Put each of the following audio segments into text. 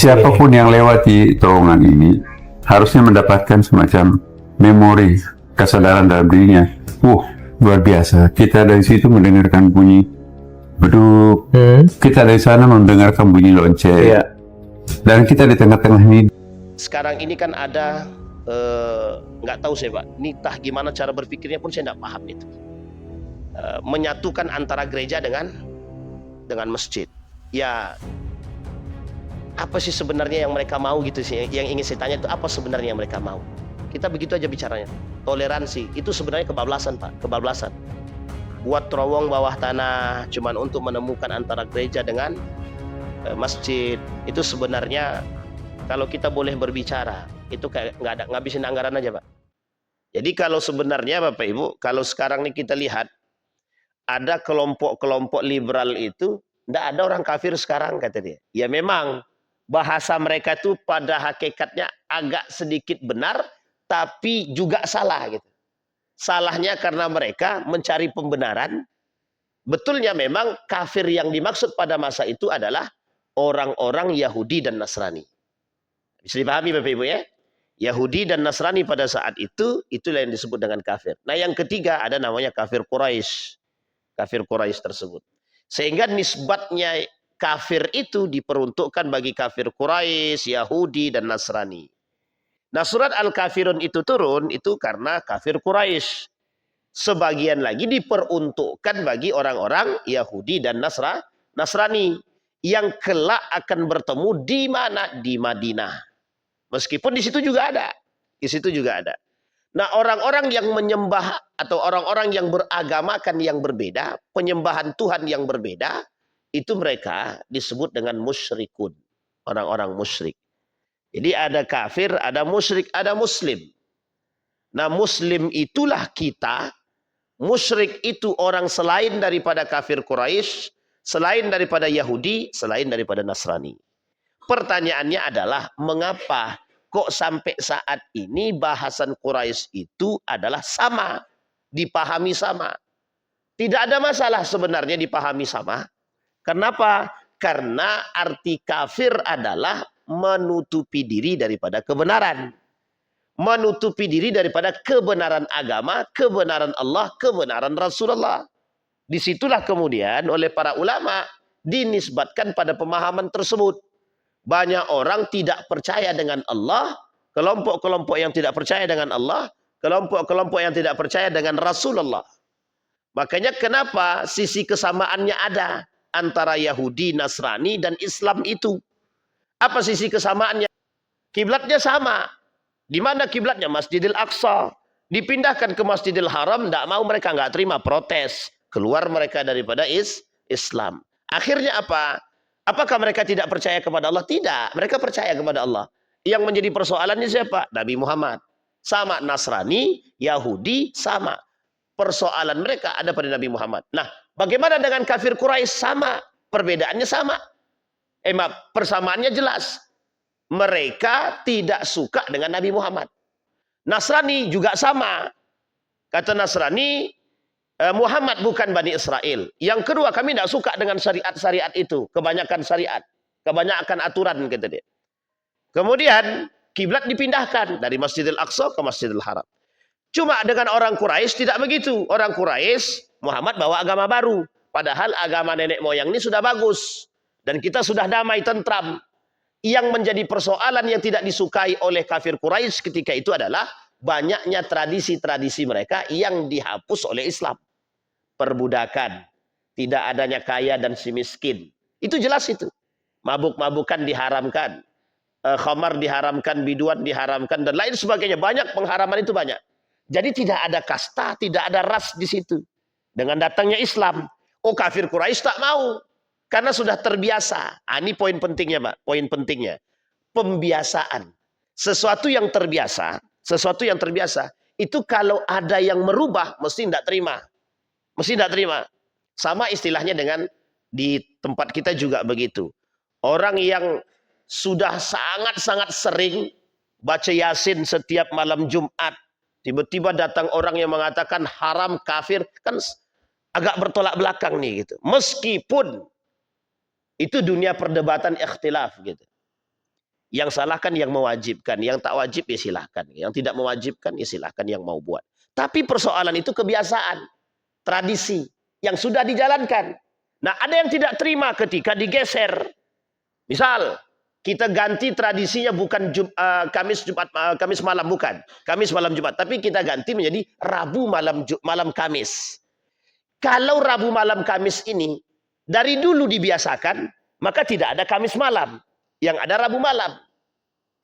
Siapapun yang lewati terowongan ini harusnya mendapatkan semacam memori kesadaran dalam dirinya. Luar biasa. Kita dari situ mendengarkan bunyi beduk. Kita dari sana mendengarkan bunyi lonceng. Dan kita di tengah-tengah ini. Sekarang ini kan ada nggak tahu saya Pak, nitah gimana cara berpikirnya pun saya nggak paham itu. Menyatukan antara gereja dengan masjid. Ya, apa sih sebenarnya yang mereka mau gitu sih? Yang ingin saya tanya itu apa sebenarnya yang mereka mau? Kita begitu aja bicaranya. Toleransi itu sebenarnya kebablasan Pak, kebablasan. Buat terowong bawah tanah cuman untuk menemukan antara gereja dengan masjid, itu sebenarnya kalau kita boleh berbicara itu kayak nggak ngabisin anggaran aja Pak. Jadi kalau sebenarnya Bapak Ibu, kalau sekarang nih kita lihat ada kelompok-kelompok liberal itu, tidak ada orang kafir sekarang kata dia. Ya memang bahasa mereka itu pada hakikatnya agak sedikit benar, tapi juga salah gitu. Salahnya karena mereka mencari pembenaran. Betulnya memang kafir yang dimaksud pada masa itu adalah orang-orang Yahudi dan Nasrani. Bisa dipahami Bapak Ibu ya? Yahudi dan Nasrani pada saat itu, itulah yang disebut dengan kafir. Nah yang ketiga ada namanya kafir Quraisy. Kafir Quraisy tersebut. Sehingga nisbatnya kafir itu diperuntukkan bagi kafir Quraisy, Yahudi, dan Nasrani. Nah surat Al-Kafirun itu turun itu karena kafir Quraisy. Sebagian lagi diperuntukkan bagi orang-orang Yahudi dan Nasrani. Yang kelak akan bertemu di mana? Di Madinah. Meskipun di situ juga ada. Di situ juga ada. Nah orang-orang yang menyembah atau orang-orang yang beragamakan yang berbeda, penyembahan Tuhan yang berbeda, itu mereka disebut dengan musyrikun. Orang-orang musyrik. Jadi ada kafir, ada musyrik, ada muslim. Nah muslim itulah kita, musyrik itu orang selain daripada kafir Quraisy, selain daripada Yahudi, selain daripada Nasrani. Pertanyaannya adalah mengapa kok sampai saat ini bahasan Quraisy itu adalah sama, dipahami sama. Tidak ada masalah sebenarnya dipahami sama. Kenapa? Karena arti kafir adalah menutupi diri daripada kebenaran. Menutupi diri daripada kebenaran agama, kebenaran Allah, kebenaran Rasulullah. Disitulah kemudian oleh para ulama dinisbatkan pada pemahaman tersebut. Banyak orang tidak percaya dengan Allah, kelompok-kelompok yang tidak percaya dengan Allah, kelompok-kelompok yang tidak percaya dengan Rasulullah. Makanya kenapa sisi kesamaannya ada antara Yahudi, Nasrani, dan Islam itu. Apa sisi kesamaannya? Kiblatnya sama. Di mana kiblatnya? Masjidil Aqsa. Dipindahkan ke Masjidil Haram, tidak mau mereka, nggak terima, protes. Keluar mereka daripada Islam. Akhirnya apa? Apakah mereka tidak percaya kepada Allah? Tidak. Mereka percaya kepada Allah. Yang menjadi persoalannya siapa? Nabi Muhammad. Sama Nasrani, Yahudi, sama. Persoalan mereka ada pada Nabi Muhammad. Nah, bagaimana dengan kafir Quraisy? Sama. Perbedaannya sama. Persamaannya jelas. Mereka tidak suka dengan Nabi Muhammad. Nasrani juga sama. Kata Nasrani, Muhammad bukan Bani Israel. Yang kedua, kami tidak suka dengan syariat-syariat itu. Kebanyakan syariat. Kebanyakan aturan, kata dia. Kemudian, kiblat dipindahkan dari Masjidil Aqsa ke Masjidil Haram. Cuma dengan orang Quraisy tidak begitu. Orang Quraisy, Muhammad bawa agama baru. Padahal agama nenek moyang ini sudah bagus. Dan kita sudah damai, tentram. Yang menjadi persoalan yang tidak disukai oleh kafir Quraisy ketika itu adalah banyaknya tradisi-tradisi mereka yang dihapus oleh Islam. Perbudakan, tidak adanya kaya dan si miskin. Itu jelas itu. Mabuk-mabukan diharamkan, khamar diharamkan, biduan diharamkan, dan lain sebagainya. Banyak pengharaman itu banyak. Jadi tidak ada kasta, tidak ada ras di situ. Dengan datangnya Islam, kafir Quraisy tak mau. Karena sudah terbiasa. Ini poin pentingnya Pak, poin pentingnya. Pembiasaan. Sesuatu yang terbiasa, itu kalau ada yang merubah, mesti tidak terima. Mesti tidak terima. Sama istilahnya dengan di tempat kita juga begitu. Orang yang sudah sangat-sangat sering baca Yasin setiap malam Jumat. Tiba-tiba datang orang yang mengatakan haram, kafir. Kan agak bertolak belakang nih gitu. Meskipun itu dunia perdebatan ikhtilaf gitu. Yang salah kan yang mewajibkan, yang tak wajib ya silahkan, yang tidak mewajibkan ya silahkan yang mau buat. Tapi persoalan itu kebiasaan, tradisi yang sudah dijalankan. Nah, ada yang tidak terima ketika digeser. Misal kita ganti tradisinya bukan Kamis malam, bukan Kamis malam Jumat, tapi kita ganti menjadi Rabu malam Kamis. Kalau Rabu malam Kamis ini dari dulu dibiasakan, maka tidak ada Kamis malam, yang ada Rabu malam.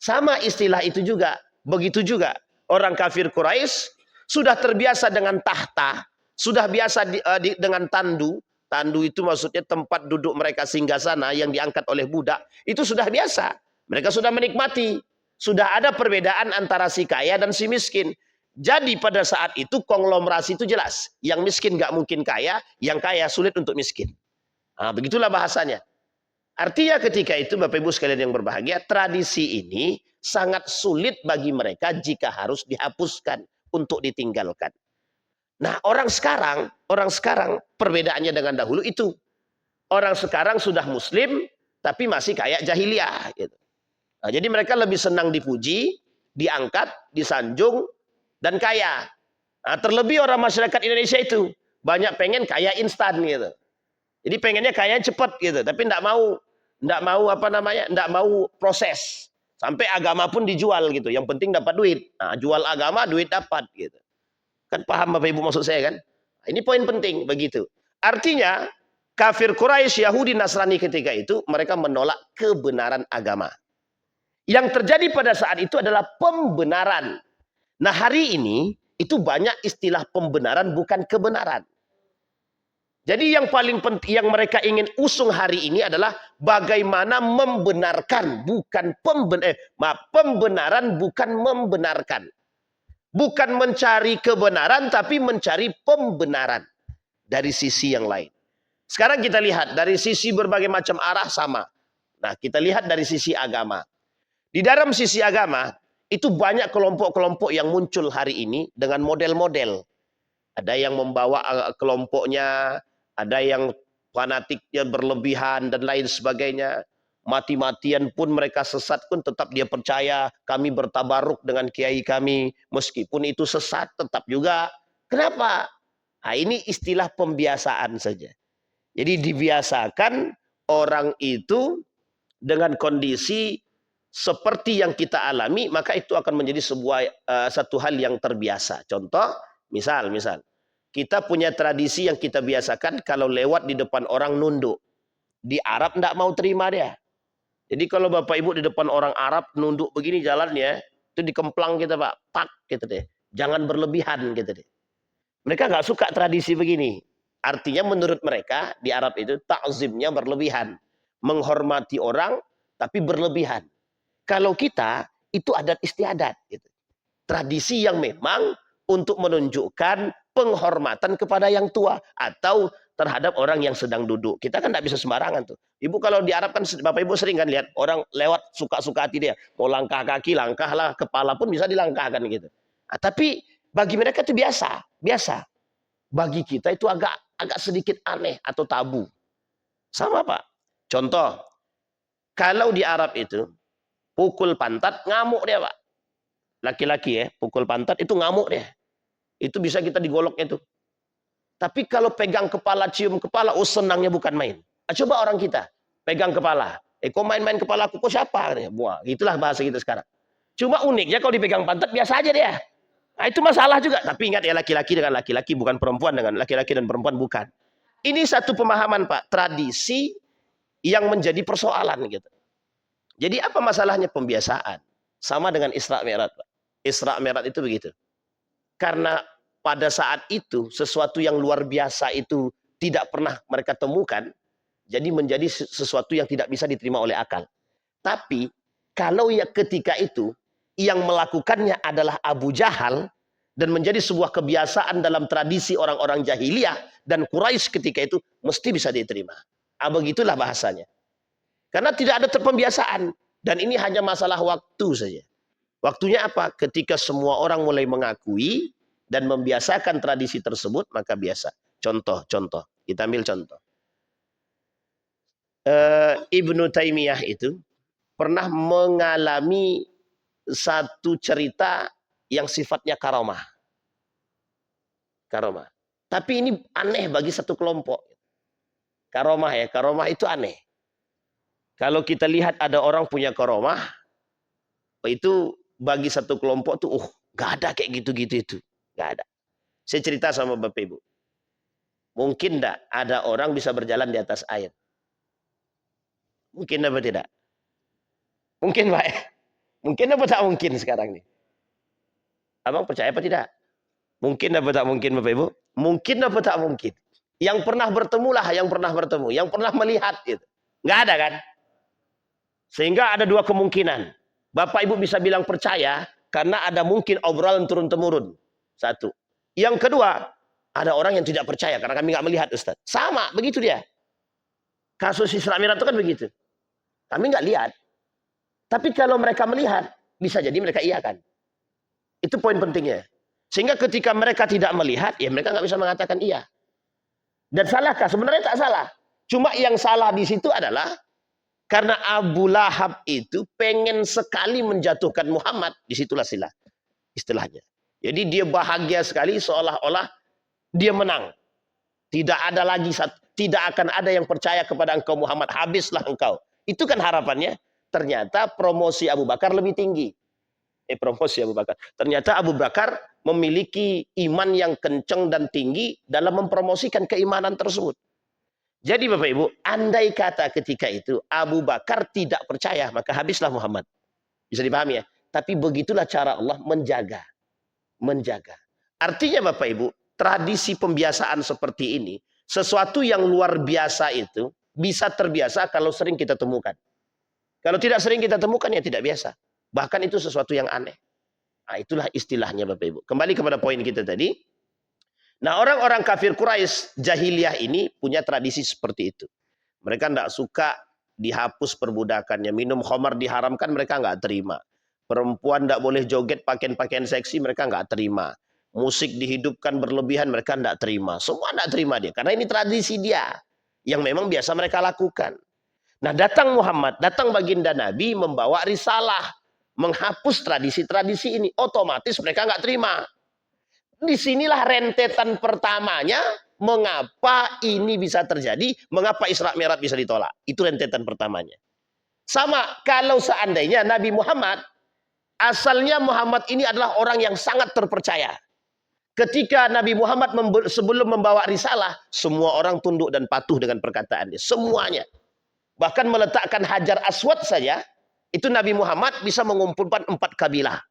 Sama istilah itu juga. Begitu juga orang kafir Quraisy sudah terbiasa dengan tahta, sudah biasa dengan tandu. Tandu itu maksudnya tempat duduk mereka singgasana yang diangkat oleh budak. Itu sudah biasa. Mereka sudah menikmati. Sudah ada perbedaan antara si kaya dan si miskin. Jadi pada saat itu konglomerasi itu jelas. Yang miskin nggak mungkin kaya, yang kaya sulit untuk miskin. Nah, begitulah bahasanya. Artinya ketika itu Bapak Ibu sekalian yang berbahagia, tradisi ini sangat sulit bagi mereka jika harus dihapuskan untuk ditinggalkan. Nah, orang sekarang perbedaannya dengan dahulu itu. Orang sekarang sudah muslim tapi masih kayak jahiliyah gitu. Nah, jadi mereka lebih senang dipuji, diangkat, disanjung dan kaya. Nah, terlebih orang masyarakat Indonesia itu banyak pengen kaya instan gitu. Jadi pengennya kaya cepat gitu, tapi enggak mau proses. Sampai agama pun dijual gitu. Yang penting dapat duit. Nah, jual agama, duit dapat gitu. Kan paham Bapak Ibu maksud saya kan? Nah, ini poin penting begitu. Artinya kafir Quraisy, Yahudi, Nasrani ketika itu mereka menolak kebenaran agama. Yang terjadi pada saat itu adalah pembenaran. Nah, hari ini itu banyak istilah pembenaran bukan kebenaran. Jadi yang paling penting yang mereka ingin usung hari ini adalah bagaimana membenarkan, bukan pembenaran bukan membenarkan. Bukan mencari kebenaran tapi mencari pembenaran dari sisi yang lain. Sekarang kita lihat dari sisi berbagai macam arah sama. Nah, kita lihat dari sisi agama. Di dalam sisi agama itu banyak kelompok-kelompok yang muncul hari ini dengan model-model. Ada yang membawa kelompoknya, ada yang fanatiknya berlebihan dan lain sebagainya. Mati-matian pun mereka sesat pun tetap dia percaya kami bertabaruk dengan kiai kami. Meskipun itu sesat tetap juga. Kenapa? Nah, ini istilah pembiasaan saja. Jadi dibiasakan orang itu dengan kondisi seperti yang kita alami, maka itu akan menjadi satu hal yang terbiasa. Contoh, misal kita punya tradisi yang kita biasakan kalau lewat di depan orang nunduk. Di Arab enggak mau terima dia. Jadi kalau Bapak Ibu di depan orang Arab nunduk begini jalannya, itu dikemplang kita Pak, tak gitu deh. Jangan berlebihan gitu deh. Mereka nggak suka tradisi begini. Artinya menurut mereka di Arab itu takzimnya berlebihan. Menghormati orang tapi berlebihan. Kalau kita itu adat istiadat gitu. Tradisi yang memang untuk menunjukkan penghormatan kepada yang tua atau terhadap orang yang sedang duduk. Kita kan tidak bisa sembarangan tuh. Ibu kalau di Arab kan Bapak Ibu sering kan lihat orang lewat suka-suka hati dia. Mau langkah kaki, langkahlah, kepala pun bisa dilangkahkan gitu. Nah, tapi bagi mereka itu biasa. Bagi kita itu agak sedikit aneh atau tabu. Sama Pak. Contoh, kalau di Arab itu pukul pantat ngamuk dia Pak. Laki-laki ya, pukul pantat itu ngamuk dia. Itu bisa kita digoloknya tuh. Tapi kalau pegang kepala, cium kepala, oh senangnya bukan main. Coba orang kita, pegang kepala. Kok main-main kepala aku, kok siapa? Wah, itulah bahasa kita sekarang. Cuma uniknya kalau dipegang pantat, biasa aja dia. Nah, itu masalah juga. Tapi ingat ya, laki-laki dengan laki-laki, bukan perempuan dengan laki-laki dan perempuan, bukan. Ini satu pemahaman Pak, tradisi yang menjadi persoalan gitu. Jadi apa masalahnya? Pembiasaan. Sama dengan Isra Mi'raj Pak. Isra Mi'raj itu begitu. Karena pada saat itu sesuatu yang luar biasa itu tidak pernah mereka temukan, jadi menjadi sesuatu yang tidak bisa diterima oleh akal. Tapi kalau ya ketika itu yang melakukannya adalah Abu Jahal dan menjadi sebuah kebiasaan dalam tradisi orang-orang jahiliyah dan Quraisy ketika itu, mesti bisa diterima. Begitulah bahasanya. Karena tidak ada pembiasaan dan ini hanya masalah waktu saja. Waktunya apa? Ketika semua orang mulai mengakui dan membiasakan tradisi tersebut, maka biasa. Contoh. Kita ambil contoh. Ibnu Taimiyah itu pernah mengalami satu cerita yang sifatnya karomah. Karomah. Tapi ini aneh bagi satu kelompok. Karomah ya, karomah itu aneh. Kalau kita lihat ada orang punya karomah, itu bagi satu kelompok tuh, gak ada kayak gitu-gitu itu. Gak ada. Saya cerita sama Bapak Ibu. Mungkin enggak ada orang bisa berjalan di atas air? Mungkin apa tidak? Mungkin Pak ya? Mungkin apa tak mungkin sekarang nih? Abang percaya apa tidak? Mungkin apa tak mungkin Bapak Ibu? Mungkin apa tak mungkin? Yang pernah bertemu lah, yang pernah bertemu. Yang pernah melihat gitu. Nggak ada kan? Sehingga ada dua kemungkinan. Bapak Ibu bisa bilang percaya karena ada mungkin obrolan turun-temurun. Satu. Yang kedua, ada orang yang tidak percaya karena kami nggak melihat Ustaz. Sama, begitu dia. Kasus Isra Mi'raj itu kan begitu. Kami nggak lihat. Tapi kalau mereka melihat, bisa jadi mereka iya kan. Itu poin pentingnya. Sehingga ketika mereka tidak melihat, ya mereka nggak bisa mengatakan iya. Dan salahkah? Sebenarnya tak salah. Cuma yang salah di situ adalah karena Abu Lahab itu pengen sekali menjatuhkan Muhammad. Disitulah silah istilahnya. Jadi dia bahagia sekali seolah-olah dia menang. Tidak ada lagi, tidak akan ada yang percaya kepada engkau Muhammad. Habislah engkau. Itu kan harapannya. Ternyata promosi Abu Bakar lebih tinggi. Promosi Abu Bakar. Ternyata Abu Bakar memiliki iman yang kencang dan tinggi dalam mempromosikan keimanan tersebut. Jadi Bapak Ibu, andai kata ketika itu Abu Bakar tidak percaya, maka habislah Muhammad. Bisa dipahami ya? Tapi begitulah cara Allah menjaga. Menjaga. Artinya Bapak Ibu, tradisi pembiasaan seperti ini, sesuatu yang luar biasa itu bisa terbiasa kalau sering kita temukan. Kalau tidak sering kita temukan ya tidak biasa. Bahkan itu sesuatu yang aneh. Nah, itulah istilahnya Bapak Ibu. Kembali kepada poin kita tadi. Nah, orang-orang kafir Quraisy jahiliyah ini punya tradisi seperti itu. Mereka tidak suka dihapus perbudakannya. Minum khamar diharamkan, mereka nggak terima. Perempuan tidak boleh joget pakaian-pakaian seksi, mereka nggak terima. Musik dihidupkan berlebihan, mereka tidak terima. Semua tidak terima dia. Karena ini tradisi dia. Yang memang biasa mereka lakukan. Nah, datang Muhammad, datang baginda Nabi membawa risalah, menghapus tradisi-tradisi ini. Otomatis mereka nggak terima. Disinilah rentetan pertamanya, mengapa ini bisa terjadi, mengapa Isra Mi'raj bisa ditolak. Itu rentetan pertamanya. Sama, kalau seandainya Nabi Muhammad, asalnya Muhammad ini adalah orang yang sangat terpercaya. Ketika Nabi Muhammad sebelum membawa risalah, semua orang tunduk dan patuh dengan perkataannya. Semuanya. Bahkan meletakkan Hajar Aswad saja, itu Nabi Muhammad bisa mengumpulkan 4 kabilah.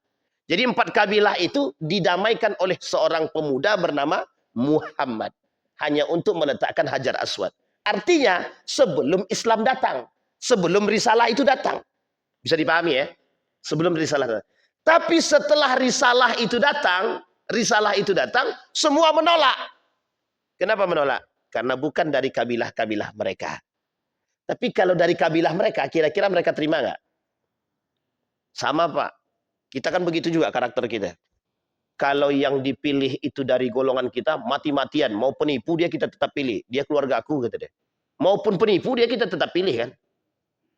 Jadi 4 kabilah itu didamaikan oleh seorang pemuda bernama Muhammad. Hanya untuk meletakkan Hajar Aswad. Artinya sebelum Islam datang. Sebelum risalah itu datang. Bisa dipahami ya? Sebelum risalah datang. Tapi setelah risalah itu datang, semua menolak. Kenapa menolak? Karena bukan dari kabilah-kabilah mereka. Tapi kalau dari kabilah mereka, kira-kira mereka terima nggak? Sama Pak. Kita kan begitu juga karakter kita. Kalau yang dipilih itu dari golongan kita, mati-matian. Mau penipu dia kita tetap pilih. Dia keluarga aku kata dia. Maupun penipu dia kita tetap pilih kan.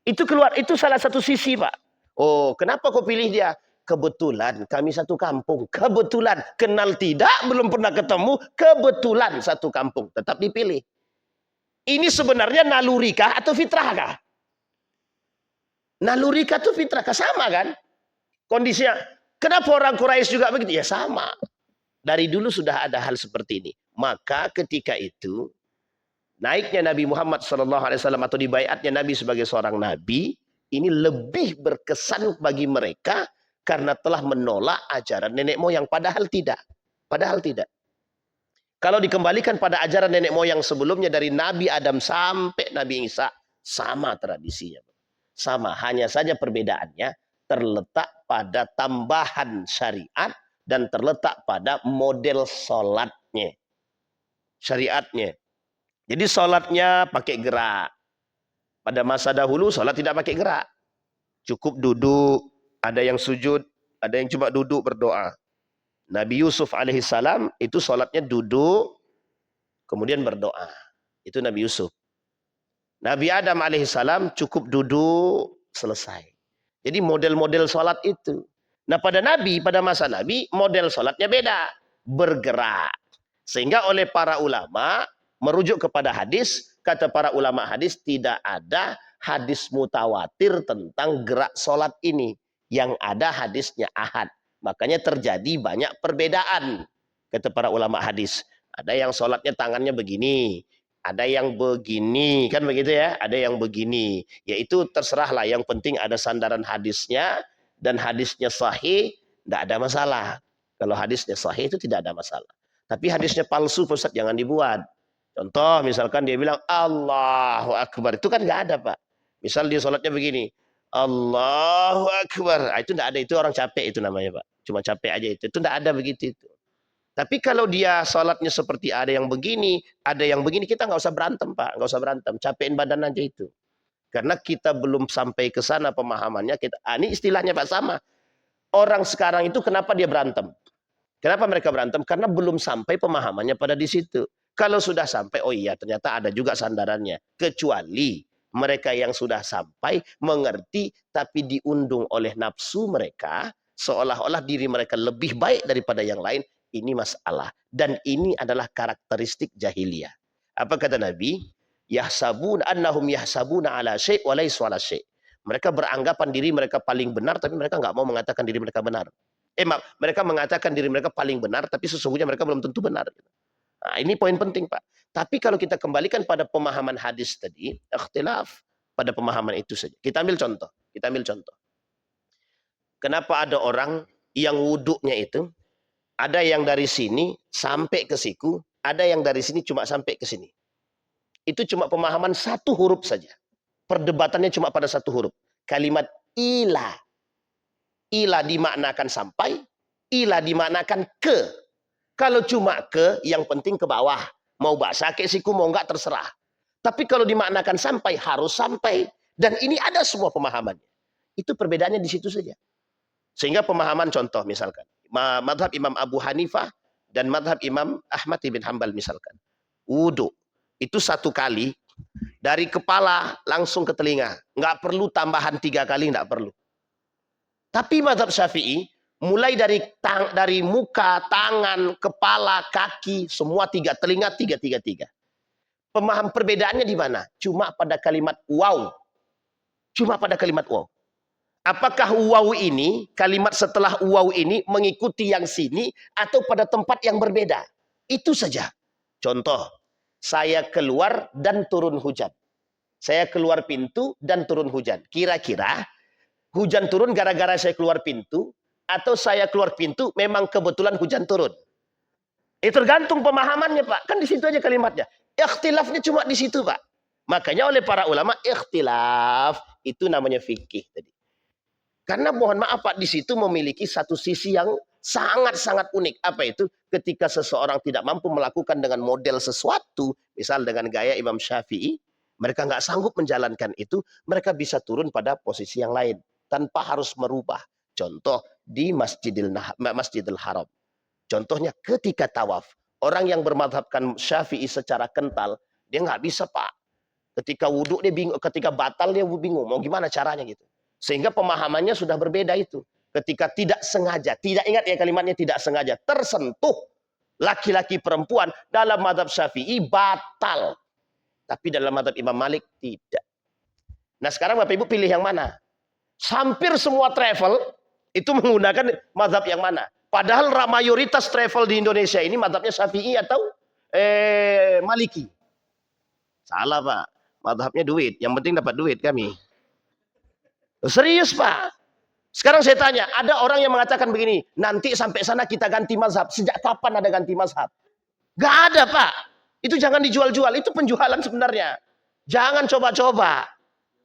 Itu salah satu sisi Pak. Oh kenapa kau pilih dia? Kebetulan kami satu kampung. Kebetulan. Kenal tidak, belum pernah ketemu. Kebetulan satu kampung. Tetap dipilih. Ini sebenarnya nalurikah atau fitrahkah? Nalurikah atau fitrahkah? Sama kan? Kondisinya. Kenapa orang Quraisy juga begitu? Ya sama. Dari dulu sudah ada hal seperti ini. Maka ketika itu, naiknya Nabi Muhammad SAW atau dibaiatnya Nabi sebagai seorang Nabi, ini lebih berkesan bagi mereka karena telah menolak ajaran nenek moyang. Padahal tidak. Padahal tidak. Kalau dikembalikan pada ajaran nenek moyang sebelumnya dari Nabi Adam sampai Nabi Isa, sama tradisinya. Sama, hanya saja perbedaannya terletak pada tambahan syariat dan terletak pada model sholatnya. Syariatnya. Jadi sholatnya pakai gerak. Pada masa dahulu sholat tidak pakai gerak. Cukup duduk, ada yang sujud, ada yang cuma duduk berdoa. Nabi Yusuf alaihissalam itu sholatnya duduk, kemudian berdoa. Itu Nabi Yusuf. Nabi Adam alaihissalam cukup duduk, selesai. Jadi model-model sholat itu. Nah pada Nabi, pada masa Nabi, model sholatnya beda. Bergerak. Sehingga oleh para ulama, merujuk kepada hadis, kata para ulama hadis, tidak ada hadis mutawatir tentang gerak sholat ini. Yang ada hadisnya ahad. Makanya terjadi banyak perbedaan. Kata para ulama hadis. Ada yang sholatnya tangannya begini. Ada yang begini, kan begitu ya? Ada yang begini. Yaitu terserahlah, yang penting ada sandaran hadisnya, dan hadisnya sahih, tidak ada masalah. Kalau hadisnya sahih itu tidak ada masalah. Tapi hadisnya palsu, Ustaz, jangan dibuat. Contoh, misalkan dia bilang, Allahu Akbar. Itu kan nggak ada, Pak. Misal dia sholatnya begini. Allahu Akbar. Itu tidak ada, itu orang capek itu namanya, Pak. Cuma capek aja itu. Itu tidak ada begitu itu. Tapi kalau dia sholatnya seperti ada yang begini, kita nggak usah berantem, Pak. Nggak usah berantem. Capein badan aja itu. Karena kita belum sampai ke sana pemahamannya. Ini istilahnya Pak sama. Orang sekarang itu kenapa dia berantem? Kenapa mereka berantem? Karena belum sampai pemahamannya pada di situ. Kalau sudah sampai, oh iya ternyata ada juga sandarannya. Kecuali mereka yang sudah sampai mengerti, tapi diundung oleh nafsu mereka, seolah-olah diri mereka lebih baik daripada yang lain. Ini masalah. Dan ini adalah karakteristik jahiliyah. Apa kata Nabi? Yahsabun annahum yahsabuna ala syai' wa laysu ala syai'. Mereka beranggapan diri mereka paling benar, tapi mereka nggak mau mengatakan diri mereka benar. Mereka mengatakan diri mereka paling benar, tapi sesungguhnya mereka belum tentu benar. Nah, ini poin penting, Pak. Tapi kalau kita kembalikan pada pemahaman hadis tadi, ikhtilaf pada pemahaman itu saja. Kita ambil contoh. Kenapa ada orang yang wuduknya itu, ada yang dari sini sampai ke siku, ada yang dari sini cuma sampai ke sini. Itu cuma pemahaman satu huruf saja. Perdebatannya cuma pada satu huruf. Kalimat ila. Ila dimaknakan sampai, ila dimaknakan ke. Kalau cuma ke, yang penting ke bawah. Mau basah ke siku, mau enggak terserah. Tapi kalau dimaknakan sampai, harus sampai. Dan ini ada semua pemahamannya. Itu perbedaannya di situ saja. Sehingga pemahaman contoh misalkan. Madhab Imam Abu Hanifah dan madhab Imam Ahmad ibn Hanbal misalkan. Wudhu. Itu satu kali. Dari kepala langsung ke telinga. Nggak perlu tambahan 3 kali, nggak perlu. Tapi madhab Syafi'i, mulai dari muka, tangan, kepala, kaki, semua 3 telinga, 3. Pemaham perbedaannya di mana? Cuma pada kalimat waw. Cuma pada kalimat waw. Apakah waw ini, kalimat setelah waw ini mengikuti yang sini atau pada tempat yang berbeda? Itu saja. Contoh, saya keluar dan turun hujan. Saya keluar pintu dan turun hujan. Kira-kira hujan turun gara-gara saya keluar pintu atau saya keluar pintu memang kebetulan hujan turun? Tergantung pemahamannya, Pak. Kan di situ aja kalimatnya. Ikhtilafnya cuma di situ, Pak. Makanya oleh para ulama ikhtilaf itu namanya fikih tadi. Karena mohon maaf Pak, di situ memiliki satu sisi yang sangat-sangat unik. Apa itu? Ketika seseorang tidak mampu melakukan dengan model sesuatu, misal dengan gaya Imam Syafi'i, mereka nggak sanggup menjalankan itu, mereka bisa turun pada posisi yang lain tanpa harus merubah. Contoh di Masjidil Haram. Contohnya ketika tawaf, orang yang bermadhabkan Syafi'i secara kental, dia nggak bisa Pak. Ketika wudhu dia bingung, ketika batal dia bingung, mau gimana caranya gitu. Sehingga pemahamannya sudah berbeda itu. Ketika tidak sengaja, tidak ingat ya kalimatnya tidak sengaja, tersentuh laki-laki perempuan dalam mazhab Syafi'i batal. Tapi dalam mazhab Imam Malik tidak. Nah sekarang Bapak Ibu pilih yang mana? Hampir semua travel itu menggunakan mazhab yang mana? Padahal mayoritas travel di Indonesia ini mazhabnya Syafi'i atau Maliki. Salah Pak. Mazhabnya duit. Yang penting dapat duit kami. Serius Pak. Sekarang saya tanya, ada orang yang mengatakan begini, nanti sampai sana kita ganti mazhab. Sejak kapan ada ganti mazhab? Gak ada Pak. Itu jangan dijual-jual, itu penjualan sebenarnya. Jangan coba-coba.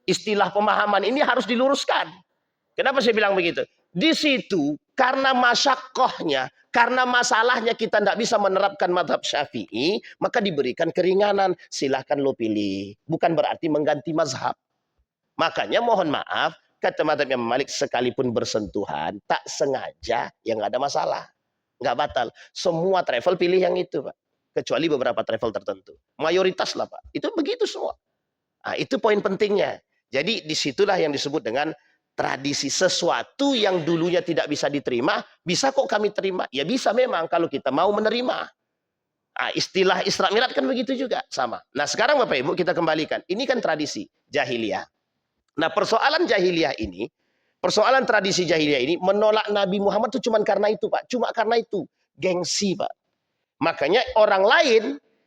Istilah pemahaman ini harus diluruskan. Kenapa saya bilang begitu? Di situ, karena masyakohnya, karena masalahnya kita tidak bisa menerapkan mazhab Syafi'i, maka diberikan keringanan. Silahkan lo pilih. Bukan berarti mengganti mazhab. Makanya mohon maaf, kata mazhab Imam Malik sekalipun bersentuhan, tak sengaja, ya nggak ada masalah. Nggak batal. Semua travel pilih yang itu, Pak. Kecuali beberapa travel tertentu. Mayoritas lah, Pak. Itu begitu semua. Nah, itu poin pentingnya. Jadi disitulah yang disebut dengan Tradisi sesuatu yang dulunya tidak bisa diterima, bisa kok kami terima. Ya bisa memang kalau kita mau menerima. Istilah Isra Mi'raj kan begitu juga, sama. Nah sekarang Bapak Ibu kita kembalikan. Ini kan tradisi jahiliyah. Nah persoalan jahiliyah ini, persoalan tradisi jahiliyah ini, menolak Nabi Muhammad itu cuma karena itu Pak. Cuma karena itu. Gengsi Pak. Makanya orang lain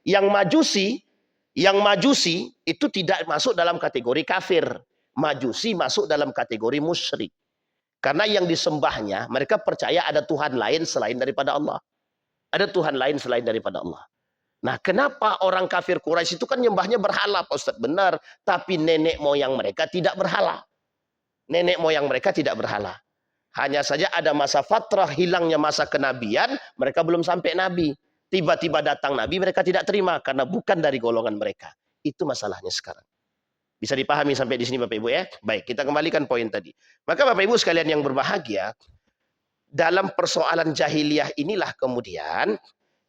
yang majusi itu tidak masuk dalam kategori kafir. Majusi masuk dalam kategori musyrik. Karena yang disembahnya, mereka percaya ada Tuhan lain selain daripada Allah. Ada Tuhan lain selain daripada Allah. Nah, kenapa orang kafir Quraisy itu kan nyembahnya berhala, Pak Ustadz? Benar. Tapi nenek moyang mereka tidak berhala. Nenek moyang mereka tidak berhala. Hanya saja ada masa fatrah, hilangnya masa kenabian, mereka belum sampai nabi. Tiba-tiba datang nabi, mereka tidak terima karena bukan dari golongan mereka. Itu masalahnya sekarang. Bisa dipahami sampai di sini Bapak Ibu ya? Baik, kita kembalikan poin tadi. Maka Bapak Ibu sekalian yang berbahagia, dalam persoalan jahiliyah inilah kemudian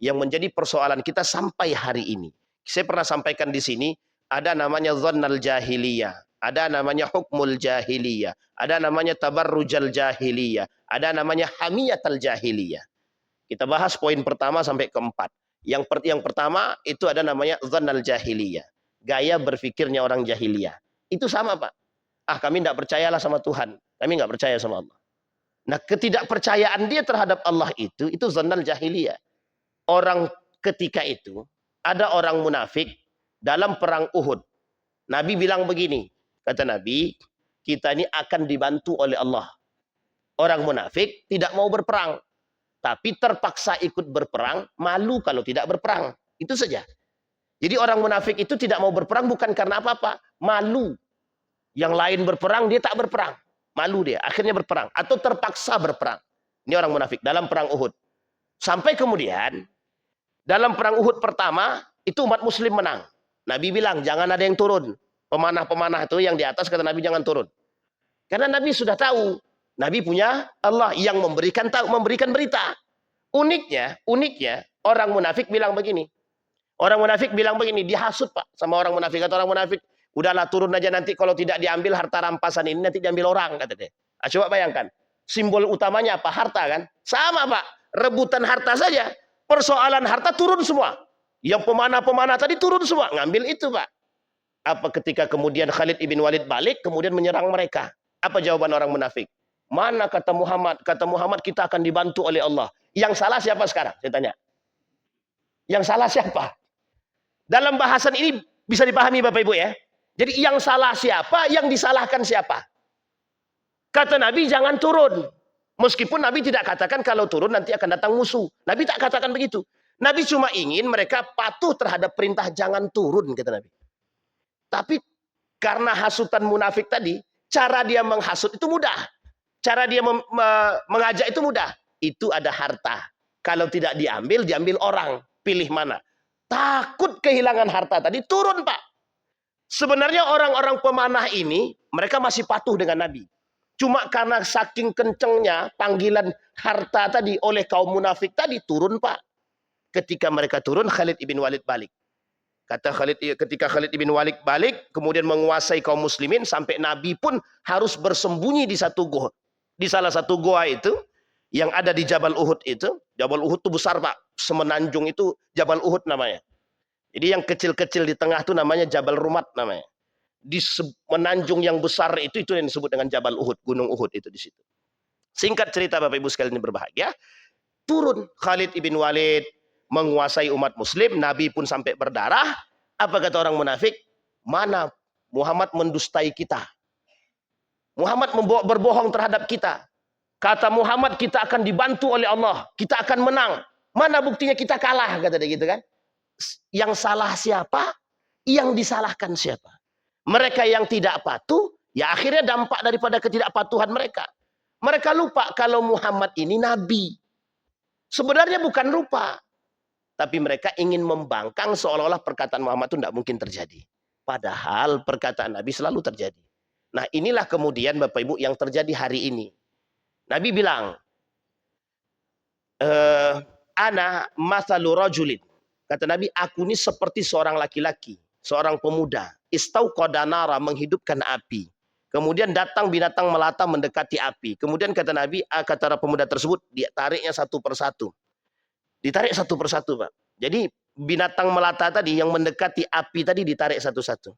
yang menjadi persoalan kita sampai hari ini. Saya pernah sampaikan di sini, ada namanya dhannal jahiliyah, ada namanya hukmul jahiliyah, ada namanya tabarrujal jahiliyah, ada namanya hamiyatal jahiliyah. Kita bahas poin pertama sampai keempat. Yang pertama itu ada namanya dhannal jahiliyah. Gaya berpikirnya orang jahiliyah. Itu sama Pak. Kami tidak percayalah sama Tuhan. Kami nggak percaya sama Allah. Nah ketidakpercayaan dia terhadap Allah itu dhannal jahiliyah. Orang ketika itu, ada orang munafik dalam perang Uhud. Nabi bilang begini, kata Nabi, kita ini akan dibantu oleh Allah. Orang munafik tidak mau berperang. Tapi terpaksa ikut berperang, malu kalau tidak berperang. Itu saja. Jadi orang munafik itu tidak mau berperang bukan karena apa-apa. Malu. Yang lain berperang, dia tak berperang. Malu dia, akhirnya berperang. Atau terpaksa berperang. Ini orang munafik dalam perang Uhud. Sampai kemudian, dalam perang Uhud pertama, itu umat muslim menang. Nabi bilang, jangan ada yang turun. Pemanah-pemanah itu yang di atas, kata Nabi, jangan turun. Karena Nabi sudah tahu. Nabi punya Allah yang memberikan berita. Uniknya, orang munafik bilang begini. Orang munafik bilang begini, dihasut Pak sama orang munafik. Kata orang munafik, udahlah turun aja nanti kalau tidak diambil harta rampasan ini nanti diambil orang, kata dia. Coba bayangkan, simbol utamanya apa? Harta kan? Sama Pak, rebutan harta saja. Persoalan harta turun semua. Yang pemanah-pemanah tadi turun semua, ngambil itu Pak. Apa ketika kemudian Khalid ibn Walid balik, kemudian menyerang mereka? Apa jawaban orang munafik? Mana kata Muhammad? Kata Muhammad kita akan dibantu oleh Allah. Yang salah siapa sekarang? Saya tanya. Yang salah siapa? Dalam bahasan ini bisa dipahami Bapak Ibu ya. Jadi yang salah siapa, yang disalahkan siapa? Kata Nabi jangan turun. Meskipun Nabi tidak katakan kalau turun nanti akan datang musuh. Nabi tak katakan begitu. Nabi cuma ingin mereka patuh terhadap perintah jangan turun, kata Nabi. Tapi karena hasutan munafik tadi, cara dia menghasut itu mudah. Cara dia mengajak itu mudah. Itu ada harta. Kalau tidak diambil, diambil orang. Pilih mana? Takut kehilangan harta tadi, turun Pak. Sebenarnya orang-orang pemanah ini, mereka masih patuh dengan Nabi. Cuma karena saking kencengnya panggilan harta tadi oleh kaum munafik tadi, turun Pak. Ketika mereka turun, Khalid ibn Walid balik. Ketika Khalid ibn Walid balik, kemudian menguasai kaum muslimin, sampai Nabi pun harus bersembunyi di satu goa. Di salah satu goa itu, yang ada di Jabal Uhud itu. Jabal Uhud itu besar Pak. Semenanjung itu Jabal Uhud namanya. Jadi yang kecil-kecil di tengah itu namanya Jabal Rumat namanya. Di menanjung yang besar itu yang disebut dengan Jabal Uhud, Gunung Uhud itu di situ. Singkat cerita Bapak Ibu sekalian berbahagia, turun Khalid ibn Walid menguasai umat muslim, Nabi pun sampai berdarah. Apa kata orang munafik? Mana Muhammad mendustai kita? Muhammad berbohong terhadap kita. Kata Muhammad kita akan dibantu oleh Allah, kita akan menang. Mana buktinya kita kalah, kata dia gitu kan. Yang salah siapa? Yang disalahkan siapa? Mereka yang tidak patuh, ya akhirnya dampak daripada ketidakpatuhan mereka. Mereka lupa kalau Muhammad ini nabi. Sebenarnya bukan lupa. Tapi mereka ingin membangkang seolah-olah perkataan Muhammad itu tidak mungkin terjadi. Padahal perkataan Nabi selalu terjadi. Nah inilah kemudian Bapak Ibu yang terjadi hari ini. Nabi bilang, ana masalu rajulin. Kata Nabi, aku ini seperti seorang laki-laki, seorang pemuda. Istauqada nara, menghidupkan api. Kemudian datang binatang melata mendekati api. Kemudian kata Nabi, kata pemuda tersebut, dia tariknya satu persatu. Ditarik satu persatu, Pak. Jadi binatang melata tadi yang mendekati api tadi ditarik satu-satu.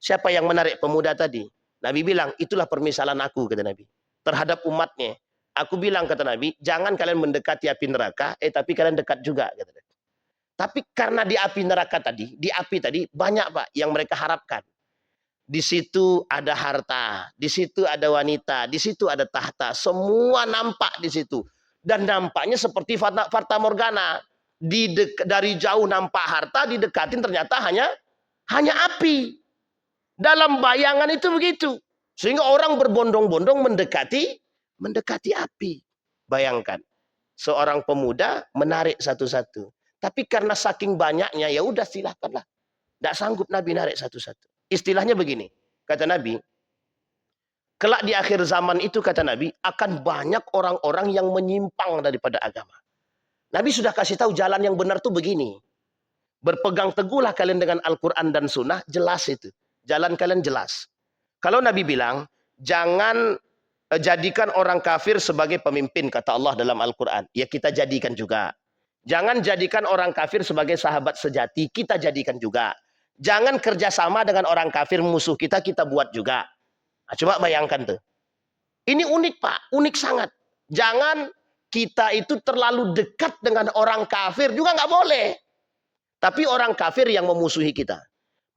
Siapa yang menarik pemuda tadi? Nabi bilang, itulah permisalan aku, kata Nabi. Terhadap umatnya. Aku bilang, kata Nabi, jangan kalian mendekati api neraka, tapi kalian dekat juga, kata Nabi. Tapi karena di api neraka tadi, di api tadi, banyak, Pak, yang mereka harapkan. Di situ ada harta, di situ ada wanita, di situ ada tahta. Semua nampak di situ. Dan nampaknya seperti fata morgana. Dari jauh nampak harta, didekatin ternyata hanya api. Dalam bayangan itu begitu. Sehingga orang berbondong-bondong mendekati api. Bayangkan, seorang pemuda menarik satu-satu. Tapi karena saking banyaknya, ya udah silakanlah. Tidak sanggup Nabi narik satu-satu. Istilahnya begini, kata Nabi, kelak di akhir zaman itu, kata Nabi, akan banyak orang-orang yang menyimpang daripada agama. Nabi sudah kasih tahu jalan yang benar tuh begini. Berpegang teguhlah kalian dengan Al-Quran dan Sunnah, jelas itu. Jalan kalian jelas. Kalau Nabi bilang, jangan jadikan orang kafir sebagai pemimpin, kata Allah dalam Al-Quran. Ya kita jadikan juga. Jangan jadikan orang kafir sebagai sahabat sejati, kita jadikan juga. Jangan kerjasama dengan orang kafir musuh kita buat juga. Nah, coba bayangkan tuh. Ini unik, Pak, unik sangat. Jangan kita itu terlalu dekat dengan orang kafir juga nggak boleh. Tapi orang kafir yang memusuhi kita.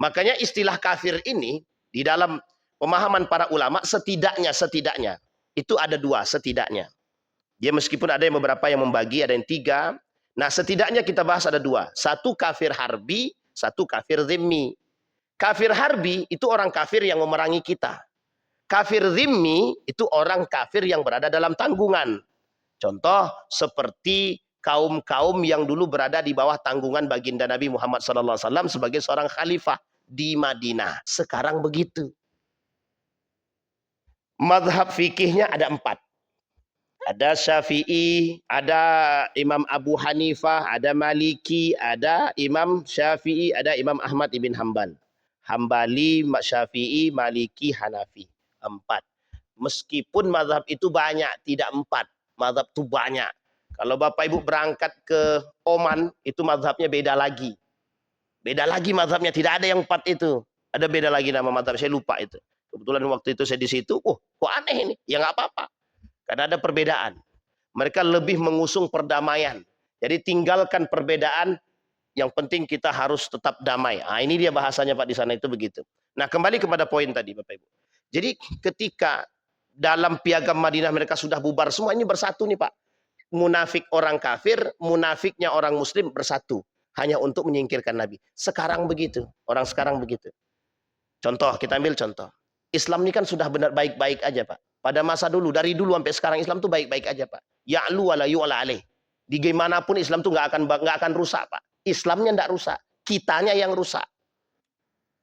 Makanya istilah kafir ini di dalam pemahaman para ulama setidaknya itu ada dua setidaknya. Dia meskipun ada yang beberapa yang membagi, ada yang tiga. Nah setidaknya kita bahas ada dua. Satu kafir harbi, satu kafir zimmi. Kafir harbi itu orang kafir yang memerangi kita. Kafir zimmi itu orang kafir yang berada dalam tanggungan. Contoh seperti kaum-kaum yang dulu berada di bawah tanggungan baginda Nabi Muhammad SAW sebagai seorang khalifah di Madinah. Sekarang begitu. Mazhab fikihnya ada 4. Ada Syafi'i, ada Imam Abu Hanifah, ada Maliki, ada Imam Syafi'i, ada Imam Ahmad ibn Hanbal. Hambali, Syafi'i, Maliki, Hanafi. 4. Meskipun mazhab itu banyak, tidak 4. Mazhab itu banyak. Kalau Bapak Ibu berangkat ke Oman, itu mazhabnya beda lagi. Beda lagi mazhabnya, tidak ada yang 4 itu. Ada beda lagi nama mazhab, saya lupa itu. Kebetulan waktu itu saya di situ, kok aneh ini? Ya nggak apa-apa. Karena ada perbedaan. Mereka lebih mengusung perdamaian. Jadi tinggalkan perbedaan, yang penting kita harus tetap damai. Nah, ini dia bahasanya Pak di sana itu begitu. Nah kembali kepada poin tadi Bapak Ibu. Jadi ketika dalam piagam Madinah mereka sudah bubar semua, ini bersatu nih Pak. Munafik orang kafir, munafiknya orang muslim bersatu. Hanya untuk menyingkirkan Nabi. Sekarang begitu. Orang sekarang begitu. Contoh, kita ambil contoh. Islam ini kan sudah benar baik-baik aja Pak. Pada masa dulu, dari dulu sampai sekarang Islam tuh baik-baik aja Pak. Ya'lu wala yu'la alaih. Di gimana pun Islam tuh nggak akan rusak Pak. Islamnya nggak rusak, kitanya yang rusak.